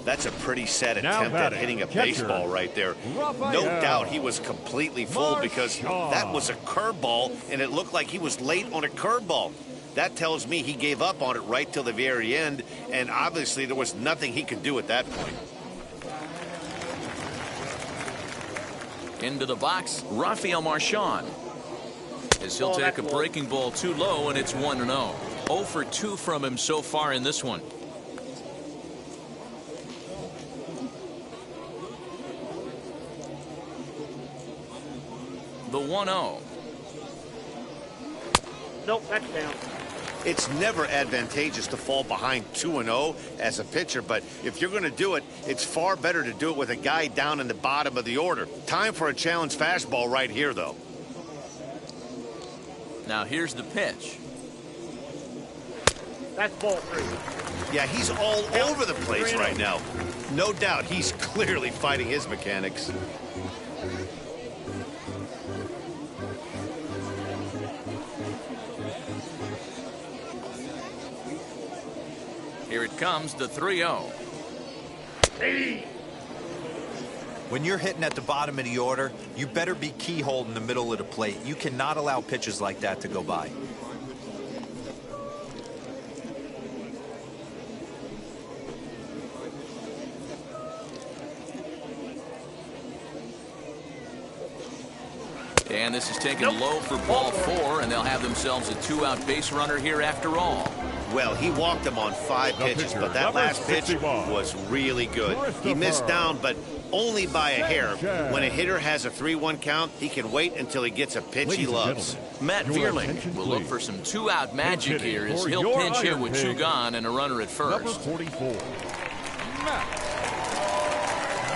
That's a pretty sad attempt at hitting a baseball right there. No doubt he was completely fooled because that was a curveball, and it looked like he was late on a curveball. That tells me he gave up on it right till the very end, and obviously there was nothing he could do at that point. Into the box, Rafael Marchand. As he'll take a breaking ball too low, and it's 1-0. 0 for 2 from him so far in this one. The 1-0. Nope, that's down. It's never advantageous to fall behind 2-0 as a pitcher, but if you're going to do it, it's far better to do it with a guy down in the bottom of the order. Time for a challenge fastball right here, though. Now here's the pitch. That's ball 3. Yeah, he's all over the place right now. No doubt he's clearly fighting his mechanics. Here it comes, the 3-0. When you're hitting at the bottom of the order, you better be keyhole in the middle of the plate. You cannot allow pitches like that to go by. And this is taken low for ball 4, and they'll have themselves a 2-out base runner here after all. Well, he walked him on 5 pitches, but that last pitch was really good. He missed down, but only by a hair. When a hitter has a 3-1 count, he can wait until he gets a pitch he loves. Matt Vierling will look for some two-out magic here as he'll pinch hit with 2 gone and a runner at first. Number 44, Matt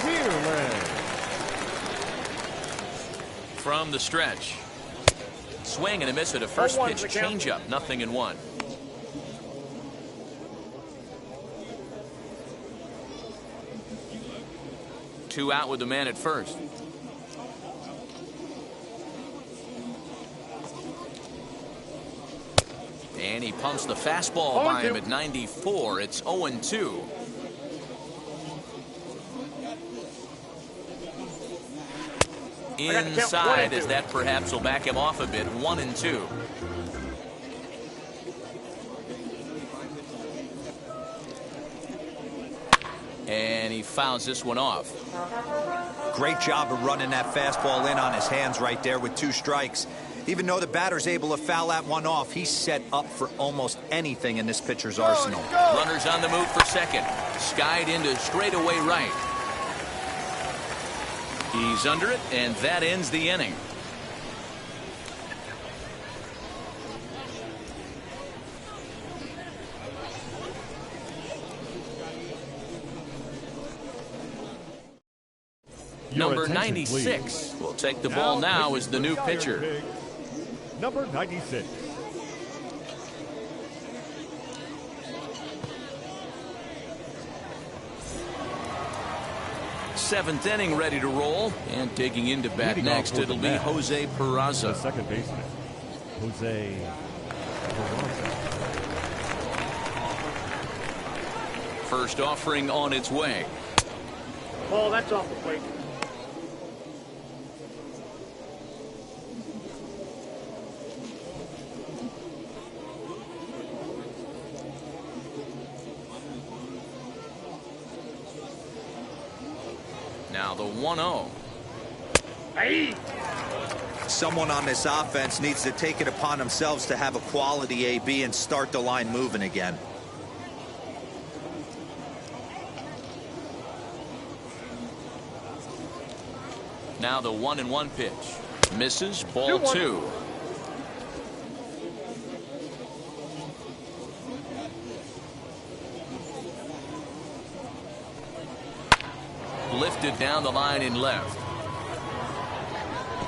Vierling. From the stretch. Swing and a miss at a first pitch changeup. 0-1. Two out with the man at first. And he pumps the fastball by him at 94. It's 0-2. Inside, as that perhaps will back him off a bit. 1-2. And he fouls this one off. Great job of running that fastball in on his hands right there with 2 strikes. Even though the batter's able to foul that one off, he's set up for almost anything in this pitcher's arsenal. Runners on the move for second. Skied into straightaway right. He's under it, and that ends the inning. Number 96 will take the ball now as the new pitcher. Number 96. Seventh inning ready to roll, and digging into bat next, it'll be Jose Peraza. The second baseman, Jose Peraza. First offering on its way. Ball, that's off the plate. Now the 1-0. Hey. Someone on this offense needs to take it upon themselves to have a quality AB and start the line moving again. Now the 1-1 pitch. Misses. Ball 2. Lifted down the line in left.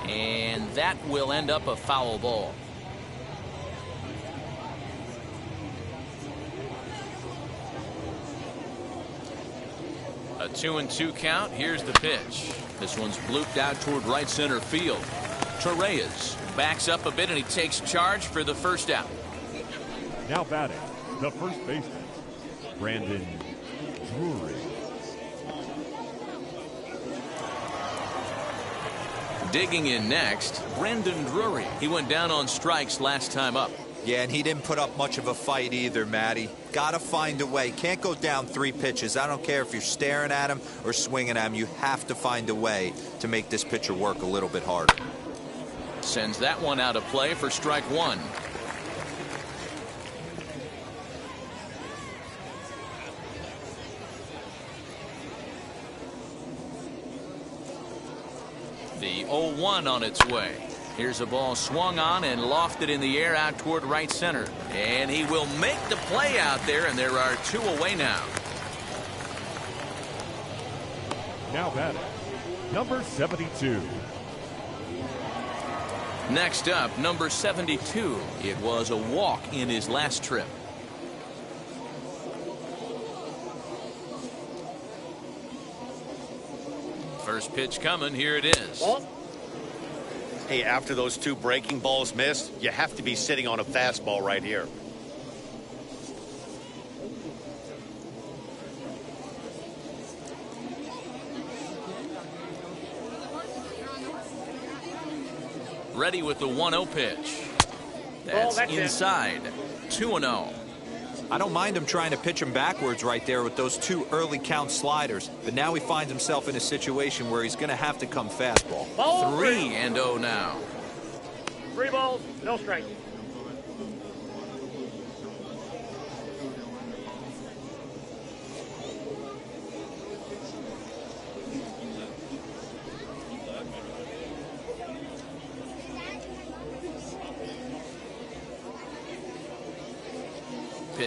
And that will end up a foul ball. A 2-2 count. Here's the pitch. This one's blooped out toward right center field. Torreyes backs up a bit and he takes charge for the first out. Now batting, the first baseman, Brandon Drury. Digging in next, Brandon Drury. He went down on strikes last time up. Yeah, and he didn't put up much of a fight either, Matty. Got to find a way. Can't go down 3 pitches. I don't care if you're staring at him or swinging at him. You have to find a way to make this pitcher work a little bit harder. Sends that one out of play for strike 1. The 0-1 on its way. Here's a ball swung on and lofted in the air out toward right center. And he will make the play out there, and there are 2 away now. Now batting, number 72. Next up, number 72. It was a walk in his last trip. First pitch coming. Here it is. Hey, after those 2 breaking balls missed, you have to be sitting on a fastball right here. Ready with the 1-0 pitch. That's inside. 2-0. I don't mind him trying to pitch him backwards right there with those 2 early count sliders, but now he finds himself in a situation where he's going to have to come fastball. 3-0 now. 3 balls, no strikes.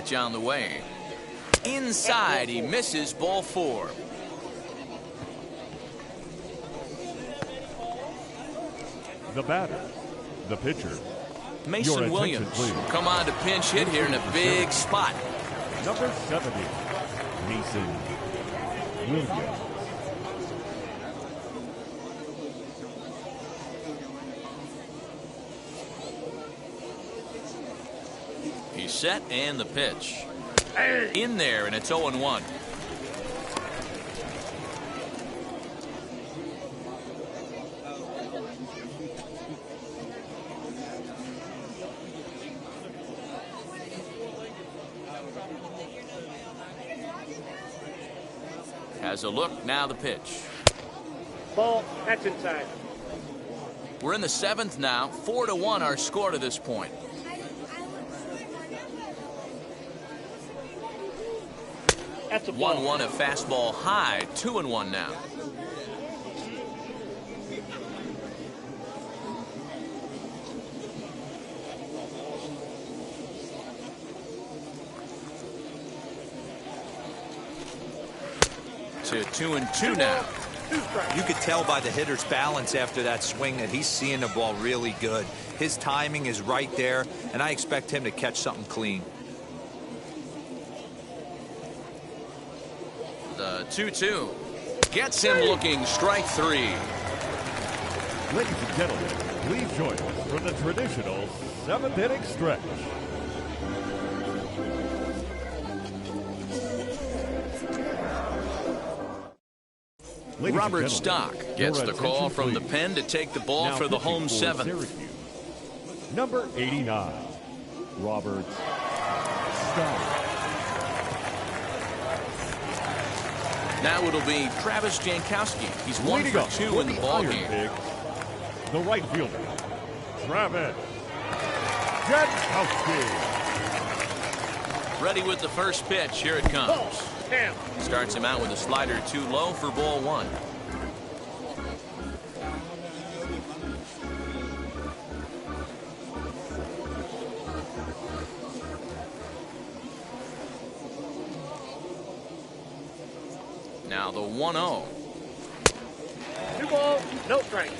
pitch on the way. Inside, he misses, ball 4. The batter, the pitcher. Mason Williams will come on to pinch hit here in a big spot. Number 70, Mason Williams. He's set and the pitch. In there, and it's 0-1. Has a look, now the pitch. Ball, that's inside. We're in the 7th now. 4-1 our score to this point. That's a ball. 1-1 a fastball high. 2-1 now. To 2-2 now. You could tell by the hitter's balance after that swing that he's seeing the ball really good. His timing is right there, and I expect him to catch something clean. The 2-2 gets him looking. Strike 3. Ladies and gentlemen, please join us for the traditional 7th inning stretch. Robert Stock gets the call from the pen to take the ball for the home 7th. Syracuse. Number 89, Robert Stock. Now it'll be Travis Jankowski. He's 1 for 2 in the ballgame. The right fielder, Travis Jankowski. Ready with the first pitch. Here it comes. Ball, down. Starts him out with a slider too low for ball 1. Now the 1-0. 2 balls, no strike.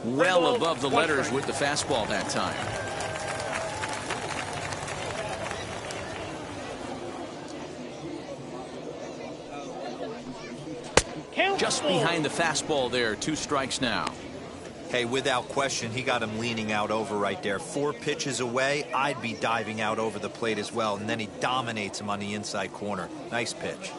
Well above the letters with the fastball that time. Just behind the fastball there. 2 strikes now. Hey, without question, he got him leaning out over right there. 4 pitches away, I'd be diving out over the plate as well, and then he dominates him on the inside corner. Nice pitch.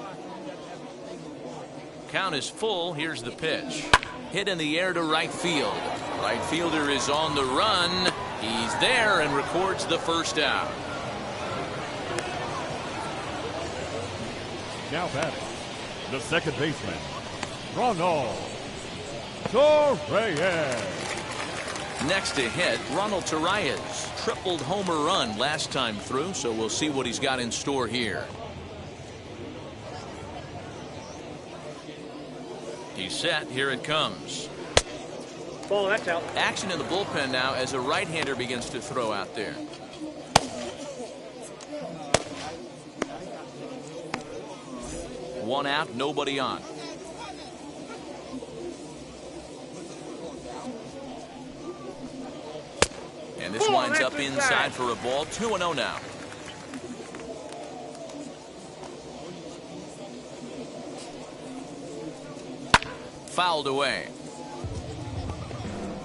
Count is full. Here's the pitch. Hit in the air to right field. Right fielder is on the run. He's there and records the first out. Now batting, the second baseman, Ronald Torreyes. Next to hit, Ronald Torreyes. Tripled homer run last time through, so we'll see what he's got in store here. He's set. Here it comes. Ball, that's out. Action in the bullpen now as a right-hander begins to throw out there. One out, nobody on. And this winds up inside for a ball. 2-0 now. Fouled away.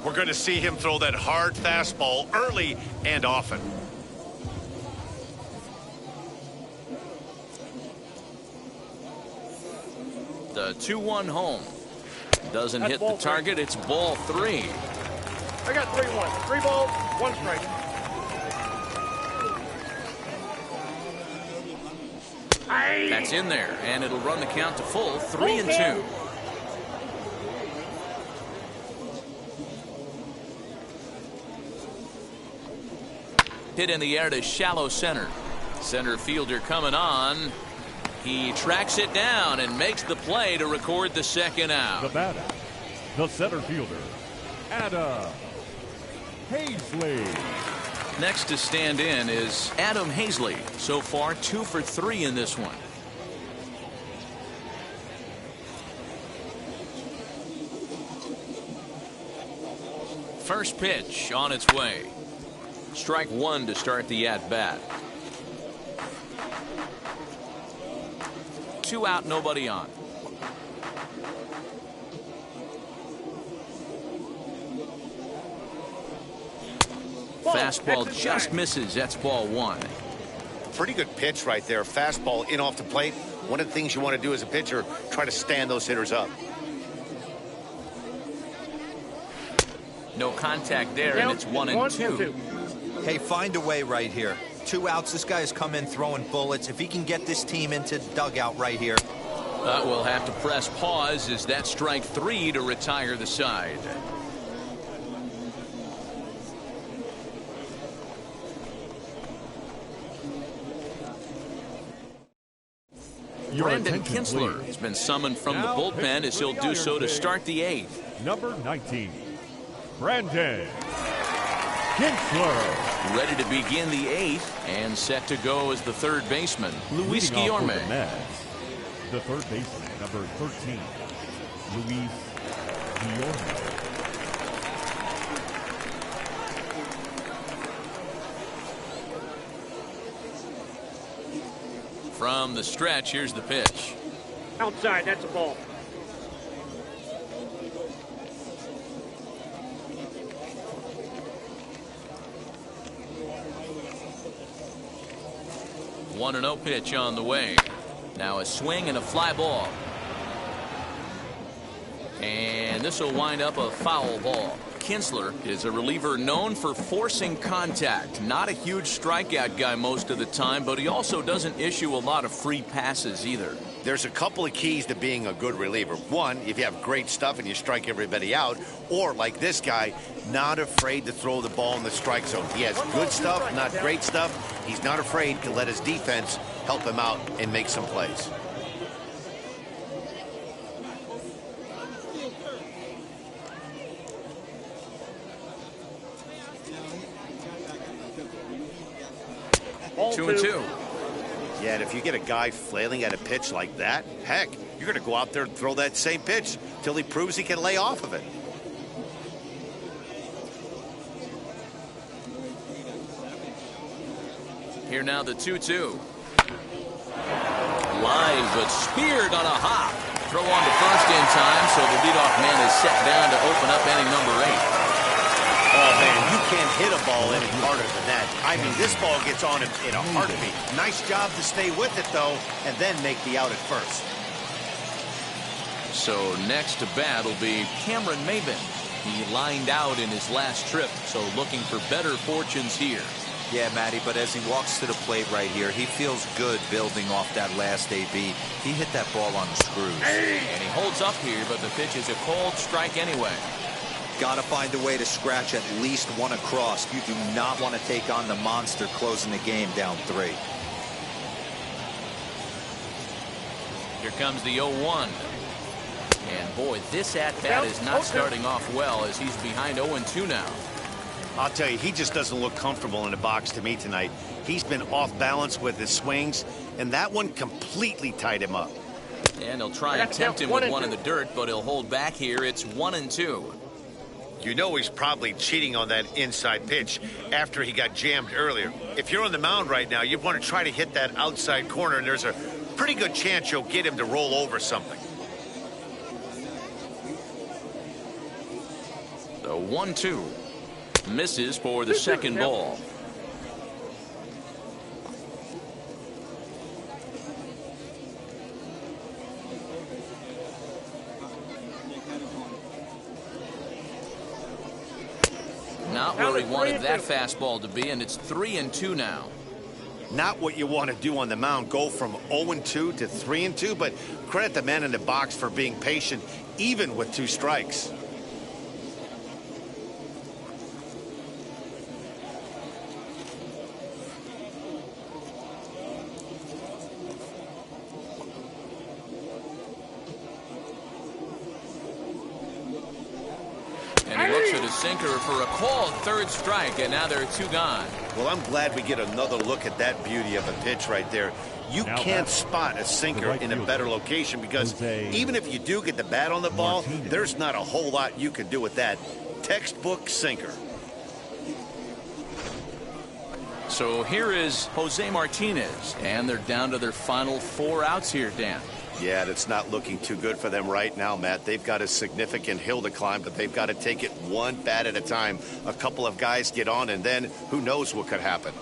We're going to see him throw that hard fastball early and often. The 2-1 home. Doesn't hit the target. It's ball 3. I got 3-1. 3 balls, 1 strike. That's in there, and it'll run the count to full. 3-2. hit in the air to shallow center. Center fielder coming on. He tracks it down and makes the play to record the second out. The batter, the center fielder, Adam Hazley. Next to stand in is Adam Hazley. So far 2 for 3 in this one. First pitch on its way. Strike one to start the at-bat. 2 out, nobody on. Fastball just misses. That's ball 1. Pretty good pitch right there. Fastball in off the plate. One of the things you want to do as a pitcher, try to stand those hitters up. No contact there, and it's 1-2. Hey, find a way right here. 2 outs. This guy has come in throwing bullets. If he can get this team into the dugout right here. We'll have to press pause as that strike 3 to retire the side. Brandon Kinsler has been summoned from the bullpen as he'll do so to start the 8th. Number 19, Brandon Kinsler. Ready to begin the 8th and set to go as the third baseman, Luis Guillorme. The third baseman, number 13, Luis Guillorme. From the stretch, here's the pitch. Outside, that's a ball. One 1-0 pitch on the way. Now a swing and a fly ball. And this will wind up a foul ball. Kinsler is a reliever known for forcing contact. Not a huge strikeout guy most of the time, but he also doesn't issue a lot of free passes either. There's a couple of keys to being a good reliever. One, if you have great stuff and you strike everybody out, or like this guy, not afraid to throw the ball in the strike zone. He has good stuff, not great stuff. He's not afraid to let his defense help him out and make some plays. Ball 2-2. Yeah, and if you get a guy flailing at a pitch like that, heck, you're going to go out there and throw that same pitch till he proves he can lay off of it. Here now the 2-2. Live but speared on a hop. Throw on to first in time, so the leadoff man is set down to open up inning number 8. Oh, man, you can't hit a ball any harder than that. I mean, this ball gets on him in a heartbeat. Nice job to stay with it, though, and then make the out at first. So next to bat will be Cameron Maven. He lined out in his last trip, so looking for better fortunes here. Yeah, Matty, but as he walks to the plate right here, he feels good building off that last AB. He hit that ball on the screws. And he holds up here, but the pitch is a cold strike anyway. Got to find a way to scratch at least one across. You do not want to take on the monster closing the game down 3. Here comes the 0-1. And boy, this at-bat is not starting off well as he's behind 0-2 now. I'll tell you, he just doesn't look comfortable in the box to me tonight. He's been off balance with his swings, and that one completely tied him up. And he'll try and tempt him with one in the dirt, but he'll hold back here. It's 1-2. You know he's probably cheating on that inside pitch after he got jammed earlier. If you're on the mound right now, you want to try to hit that outside corner, and there's a pretty good chance you'll get him to roll over something. The 1-2 misses for the second ball. Not where he wanted that fastball to be, and it's 3-2 now. Not what you want to do on the mound, go from 0-2 to 3-2, but credit the man in the box for being patient, even with 2 strikes. to the sinker for a called third strike, and now there are two gone. Well, I'm glad we get another look at that beauty of a pitch right there. You can't spot a sinker in a better location because even if you do get the bat on the ball, there's not a whole lot you can do with that. Textbook sinker. So here is Jose Martinez, and they're down to their final 4 outs here, Dan. Yeah, that's not looking too good for them right now, Matt. They've got a significant hill to climb, but they've got to take it one bat at a time. A couple of guys get on, and then who knows what could happen.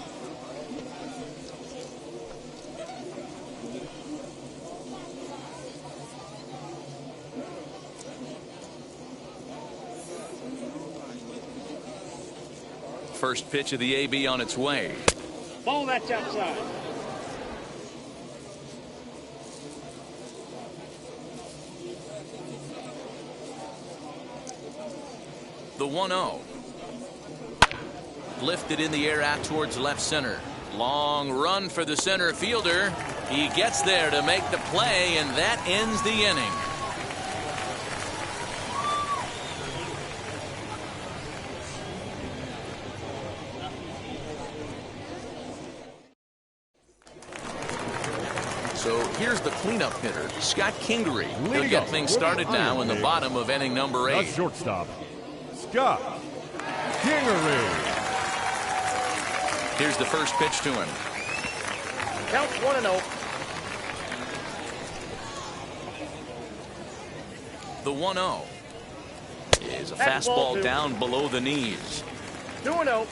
First pitch of the AB on its way. Ball that's outside. The 1-0. Lifted in the air out towards left center. Long run for the center fielder. He gets there to make the play, and that ends the inning. So here's the cleanup hitter, Scott Kingery. He'll get things started now in the bottom of inning number 8. The shortstop, Scott Kingery. Here's the first pitch to him. Count 1-0. The 1-0 is a fastball down below the knees. 2-0.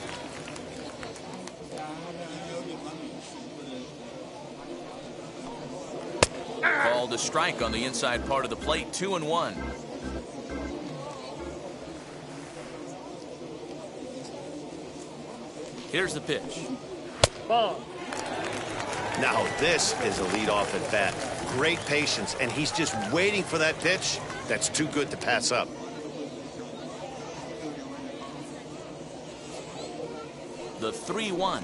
Called a strike on the inside part of the plate. 2-1. Here's the pitch. Ball. Now this is a leadoff at bat. Great patience, and he's just waiting for that pitch. That's too good to pass up. The 3-1.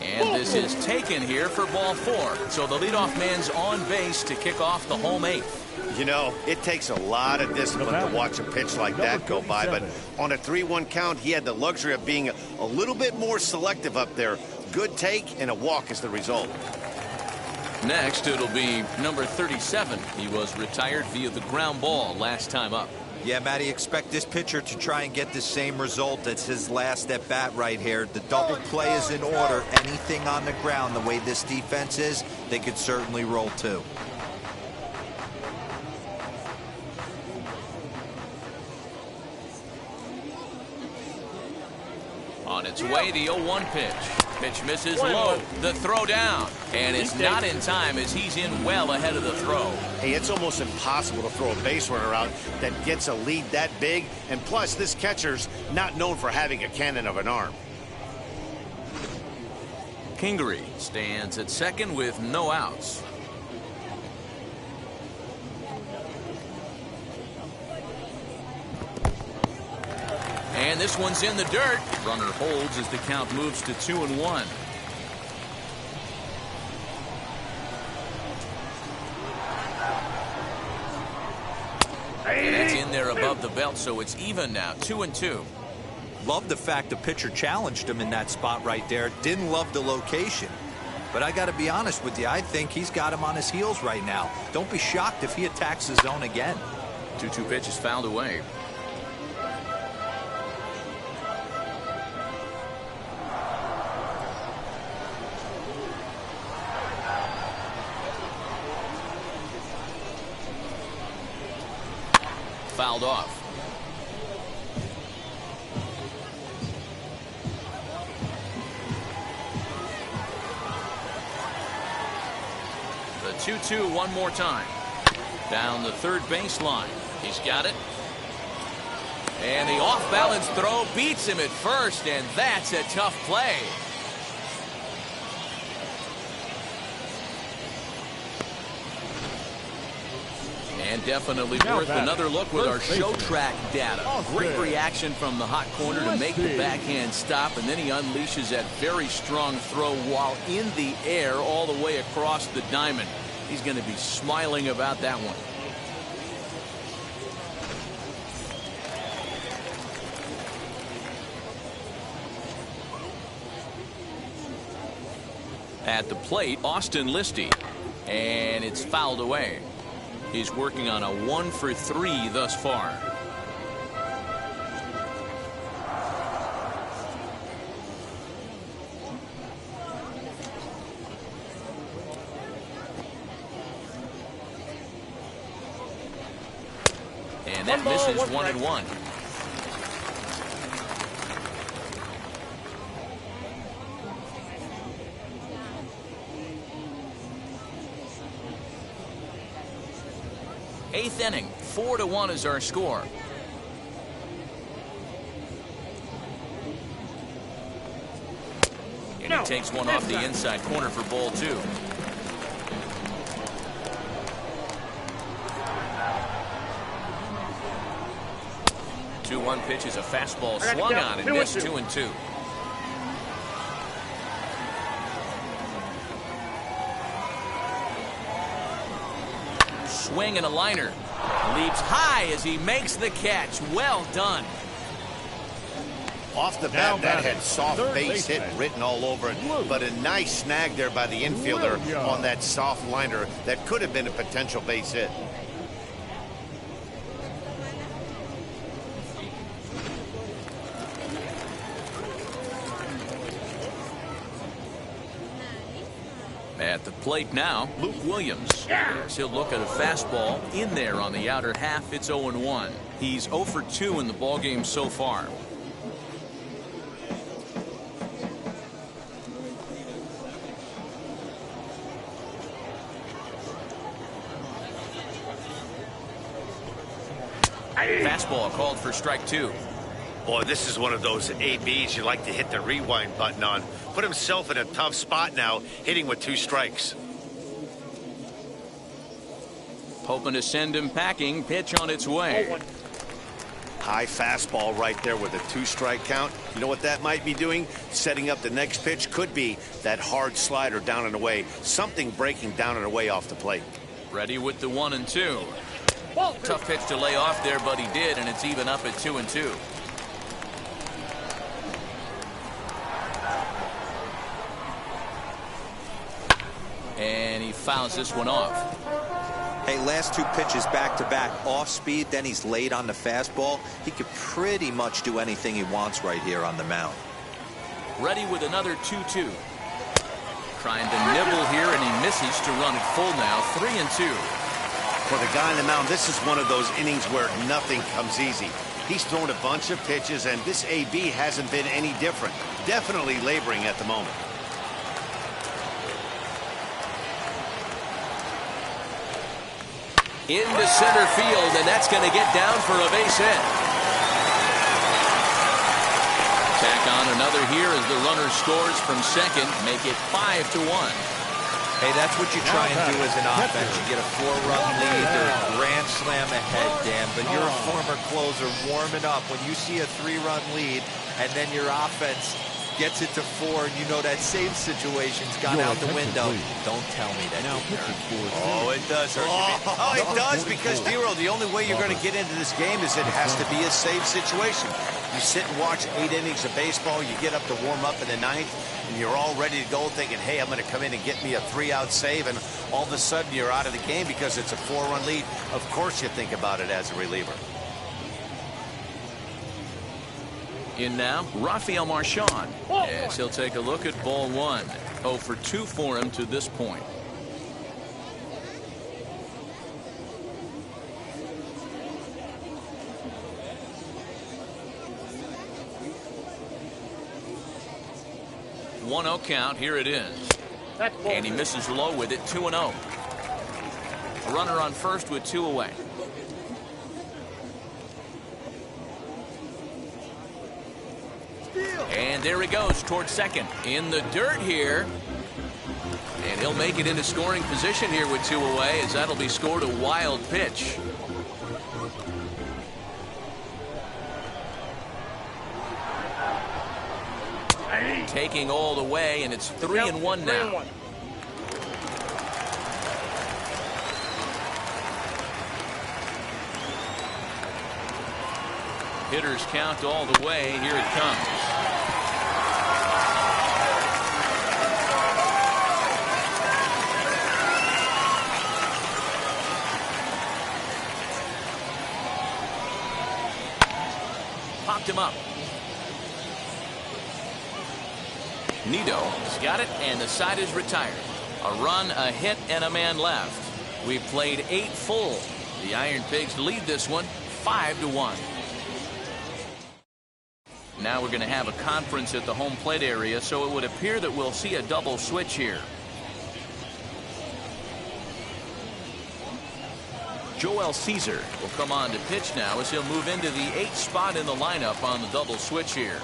And this is taken here for ball 4. So the leadoff man's on base to kick off the home 8th. You know, it takes a lot of discipline to watch a pitch like that go by, but on a 3-1 count, he had the luxury of being a little bit more selective up there. Good take and a walk is the result. Next, it'll be number 37. He was retired via the ground ball last time up. Yeah, Matty, expect this pitcher to try and get the same result as his last at bat right here. The double play is in order. Anything on the ground, the way this defense is, they could certainly roll too. On its way, the 0-1 pitch. Pitch misses low. The throw down. And it's not in time as he's in well ahead of the throw. Hey, it's almost impossible to throw a base runner out that gets a lead that big. And plus, this catcher's not known for having a cannon of an arm. Kingery stands at second with no outs. And this one's in the dirt. Runner holds as the count moves to 2-1. And it's in there above the belt, so it's even now, 2-2. Love the fact the pitcher challenged him in that spot right there. Didn't love the location. But I got to be honest with you, I think he's got him on his heels right now. Don't be shocked if he attacks the zone again. 2-2 pitch is fouled away. Fouled off. The 2-2 one more time. Down the third baseline. He's got it. And the off-balance throw beats him at first, and that's a tough play. And definitely worth another look with our show track data. Great reaction from the hot corner to make the backhand stop, and then he unleashes that very strong throw while in the air all the way across the diamond. He's going to be smiling about that one. At the plate, Austin Listy. And it's fouled away. He's working on a 1 for 3 thus far. And that misses 1-1. Eighth inning, 4-1 is our score. And he takes one off the inside corner for ball 2. 2-1 pitch is a fastball swung on and missed 2-2. Swing and a liner. Leaps high as he makes the catch. Well done. Off the bat, that had soft base hit written all over it, but a nice snag there by the infielder on that soft liner that could have been a potential base hit. At the plate now, Luke Williams. As he'll look at a fastball in there on the outer half. It's 0-1. He's 0 for 2 in the ballgame so far. Fastball called for strike 2. Boy, this is one of those ABs you like to hit the rewind button on. Put himself in a tough spot now, hitting with 2 strikes. Hoping to send him packing. Pitch on its way. High fastball right there with a 2-strike count. You know what that might be doing? Setting up the next pitch. Could be that hard slider down and away. Something breaking down and away off the plate. Ready with the 1-2. Tough pitch to lay off there, but he did, and it's even up at 2-2. And he fouls this one off. Hey, last 2 pitches back-to-back off speed, then he's late on the fastball. He could pretty much do anything he wants right here on the mound. Ready with another 2-2. Trying to nibble here, and he misses to run it full now. 3-2. For the guy on the mound, this is one of those innings where nothing comes easy. He's thrown a bunch of pitches, and this AB hasn't been any different. Definitely laboring at the moment. Into center field, and that's going to get down for a base hit. Tack on another here as the runner scores from second, make it 5-1. Hey, that's what you try and do as an offense. You get a 4-run lead or a grand slam ahead, Dan, but you're a former closer warming up. When you see a 3-run lead and then your offense gets it to 4 and you know that save situation's gone out the window, don't tell me that. Oh, it does hurt. Oh, it does, because, Dero, the only way you're going to get into this game is it has to be a save situation. You sit and watch 8 innings of baseball, you get up to warm up in the 9th, and you're all ready to go thinking, hey, I'm going to come in and get me a 3-out save, and all of a sudden you're out of the game because it's a 4-run lead. Of course you think about it as a reliever. In now, Rafael Marchand. Yes, he'll take a look at ball 1. 0 for 2 for him to this point. One 1-0 count. Here it is. And he misses low with it. 2-0. A runner on first with 2 away. And there he goes towards second. In the dirt here. And he'll make it into scoring position here with 2 away, as that'll be scored a wild pitch. Taking all the way, and it's 3-1 now. Hitters count all the way. Here it comes. popped him up. Nido's got it, and the side is retired. A run, a hit, and a man left. We've played 8 full. The Ironpigs lead this one 5-1. Now we're going to have a conference at the home plate area, so it would appear that we'll see a double switch here. Joel Caesar will come on to pitch now as he'll move into the 8th spot in the lineup on the double switch here.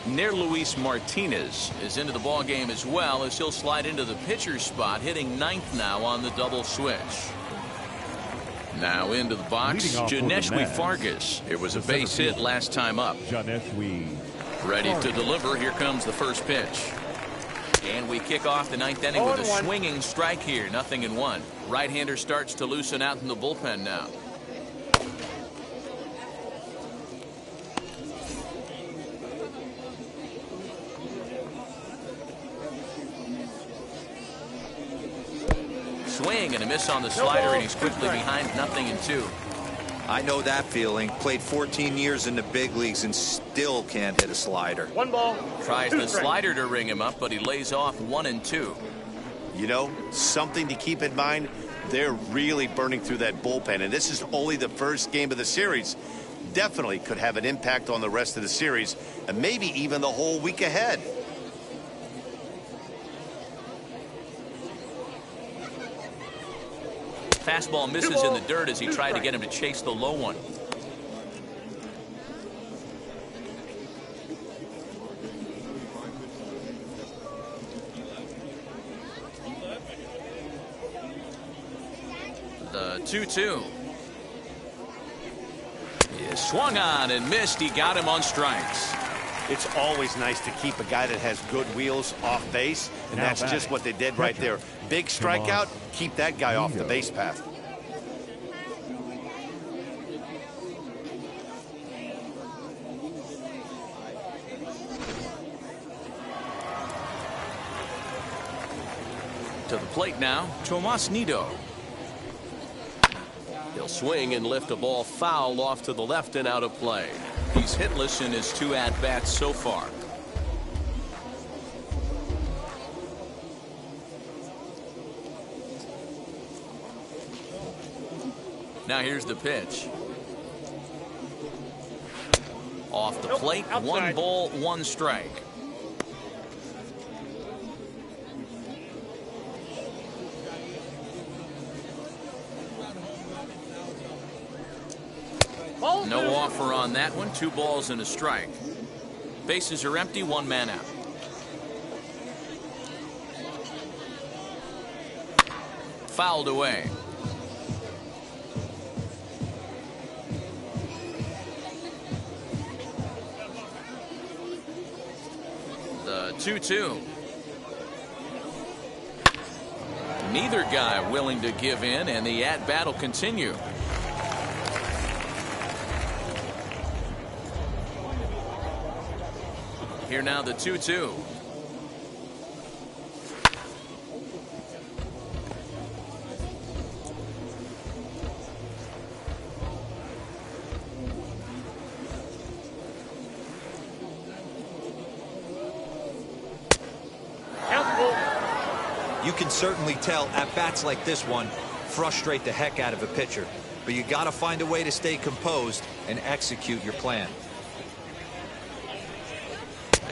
Luis Martinez is into the ball game as well as he'll slide into the pitcher's spot, hitting 9th now on the double switch. Now into the box, Janeswi Fargas. It was a base hit last time up. Ready to deliver. Here comes the first pitch. And we kick off the 9th inning with a swinging strike here. 0-1. Right-hander starts to loosen out in the bullpen now. Swing and a miss on the slider, and he's quickly behind 0-2. I know that feeling. Played 14 years in the big leagues and still can't hit a slider. 1 ball. Tries the slider to ring him up, but he lays off 1-2. You know, something to keep in mind, they're really burning through that bullpen, and this is only the first game of the series. Definitely could have an impact on the rest of the series, and maybe even the whole week ahead. Fastball misses in the dirt as he tried to get him to chase the low one. The 2-2. He swung on and missed. He got him on strikes. It's always nice to keep a guy that has good wheels off base, and that's just what they did right there. Big strikeout, keep that guy off the base path. To the plate now, Tomas Nido. He'll swing and lift a ball foul off to the left and out of play. He's hitless in his 2 at-bats so far. Now here's the pitch. Off the plate, outside. 1 ball, 1 strike. No offer on that one. 2 balls and a strike. Bases are empty. 1 man out. Fouled away. The 2-2. Neither guy willing to give in, and the at-bat will continue. Here now the 2-2. You can certainly tell at-bats like this one frustrate the heck out of a pitcher. But you got to find a way to stay composed and execute your plan.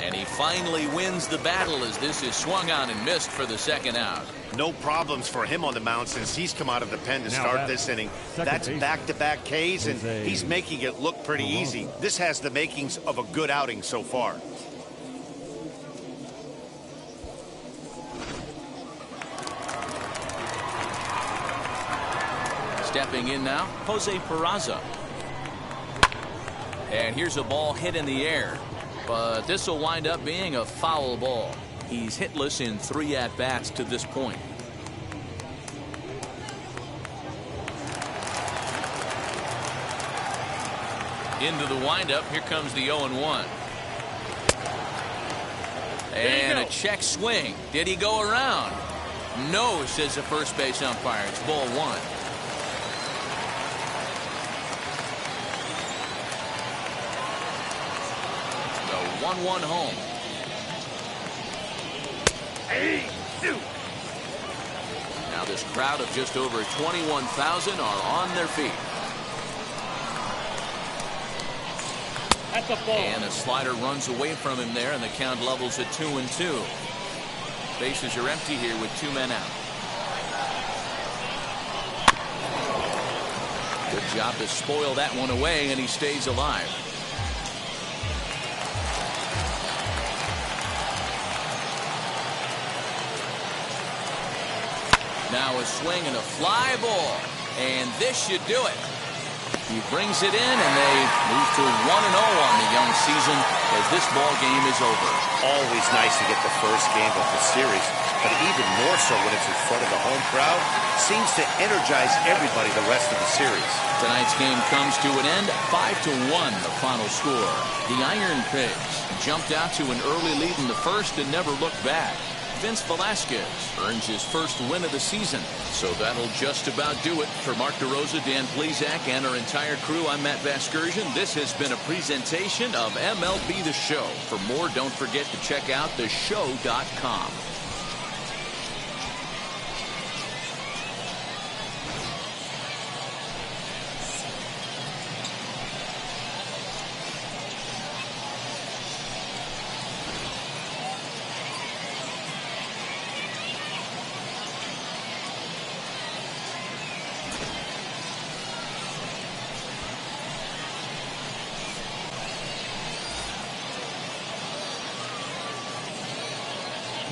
And he finally wins the battle as this is swung on and missed for the 2nd out. No problems for him on the mound since he's come out of the pen to start this inning. That's back-to-back Ks, and he's making it look pretty easy. This has the makings of a good outing so far. Stepping in now, Jose Peraza. And here's a ball hit in the air. But this will wind up being a foul ball. He's hitless in 3 at-bats to this point. Into the windup. Here comes the 0-1. And a check swing. Did he go around? No, says the first base umpire. It's ball 1. 1-1 home. Now this crowd of just over 21,000 are on their feet. That's a ball. And a slider runs away from him there, and the count levels at 2-2. Bases are empty here with 2 men out. Good job to spoil that one away, and he stays alive. Now a swing and a fly ball, and this should do it. He brings it in, and they move to 1-0 on the young season as this ball game is over. Always nice to get the first game of the series, but even more so when it's in front of the home crowd. Seems to energize everybody the rest of the series. Tonight's game comes to an end, 5-1 the final score. The Ironpigs jumped out to an early lead in the first and never looked back. Velasquez earns his first win of the season. So that'll just about do it. For Mark DeRosa, Dan Plezak, and our entire crew, I'm Matt Vasgersian. This has been a presentation of MLB The Show. For more, don't forget to check out theshow.com.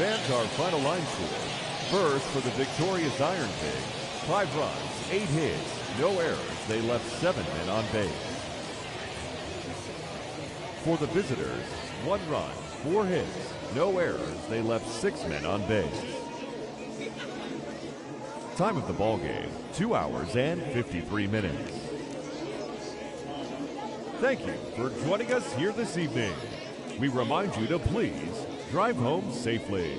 Fans, our final line score. First, for the victorious Ironpigs, 5 runs, 8 hits, no errors. They left 7 men on base. For the visitors, 1 run, 4 hits, no errors. They left 6 men on base. Time of the ball game, 2 hours and 53 minutes. Thank you for joining us here this evening. We remind you to please drive home safely.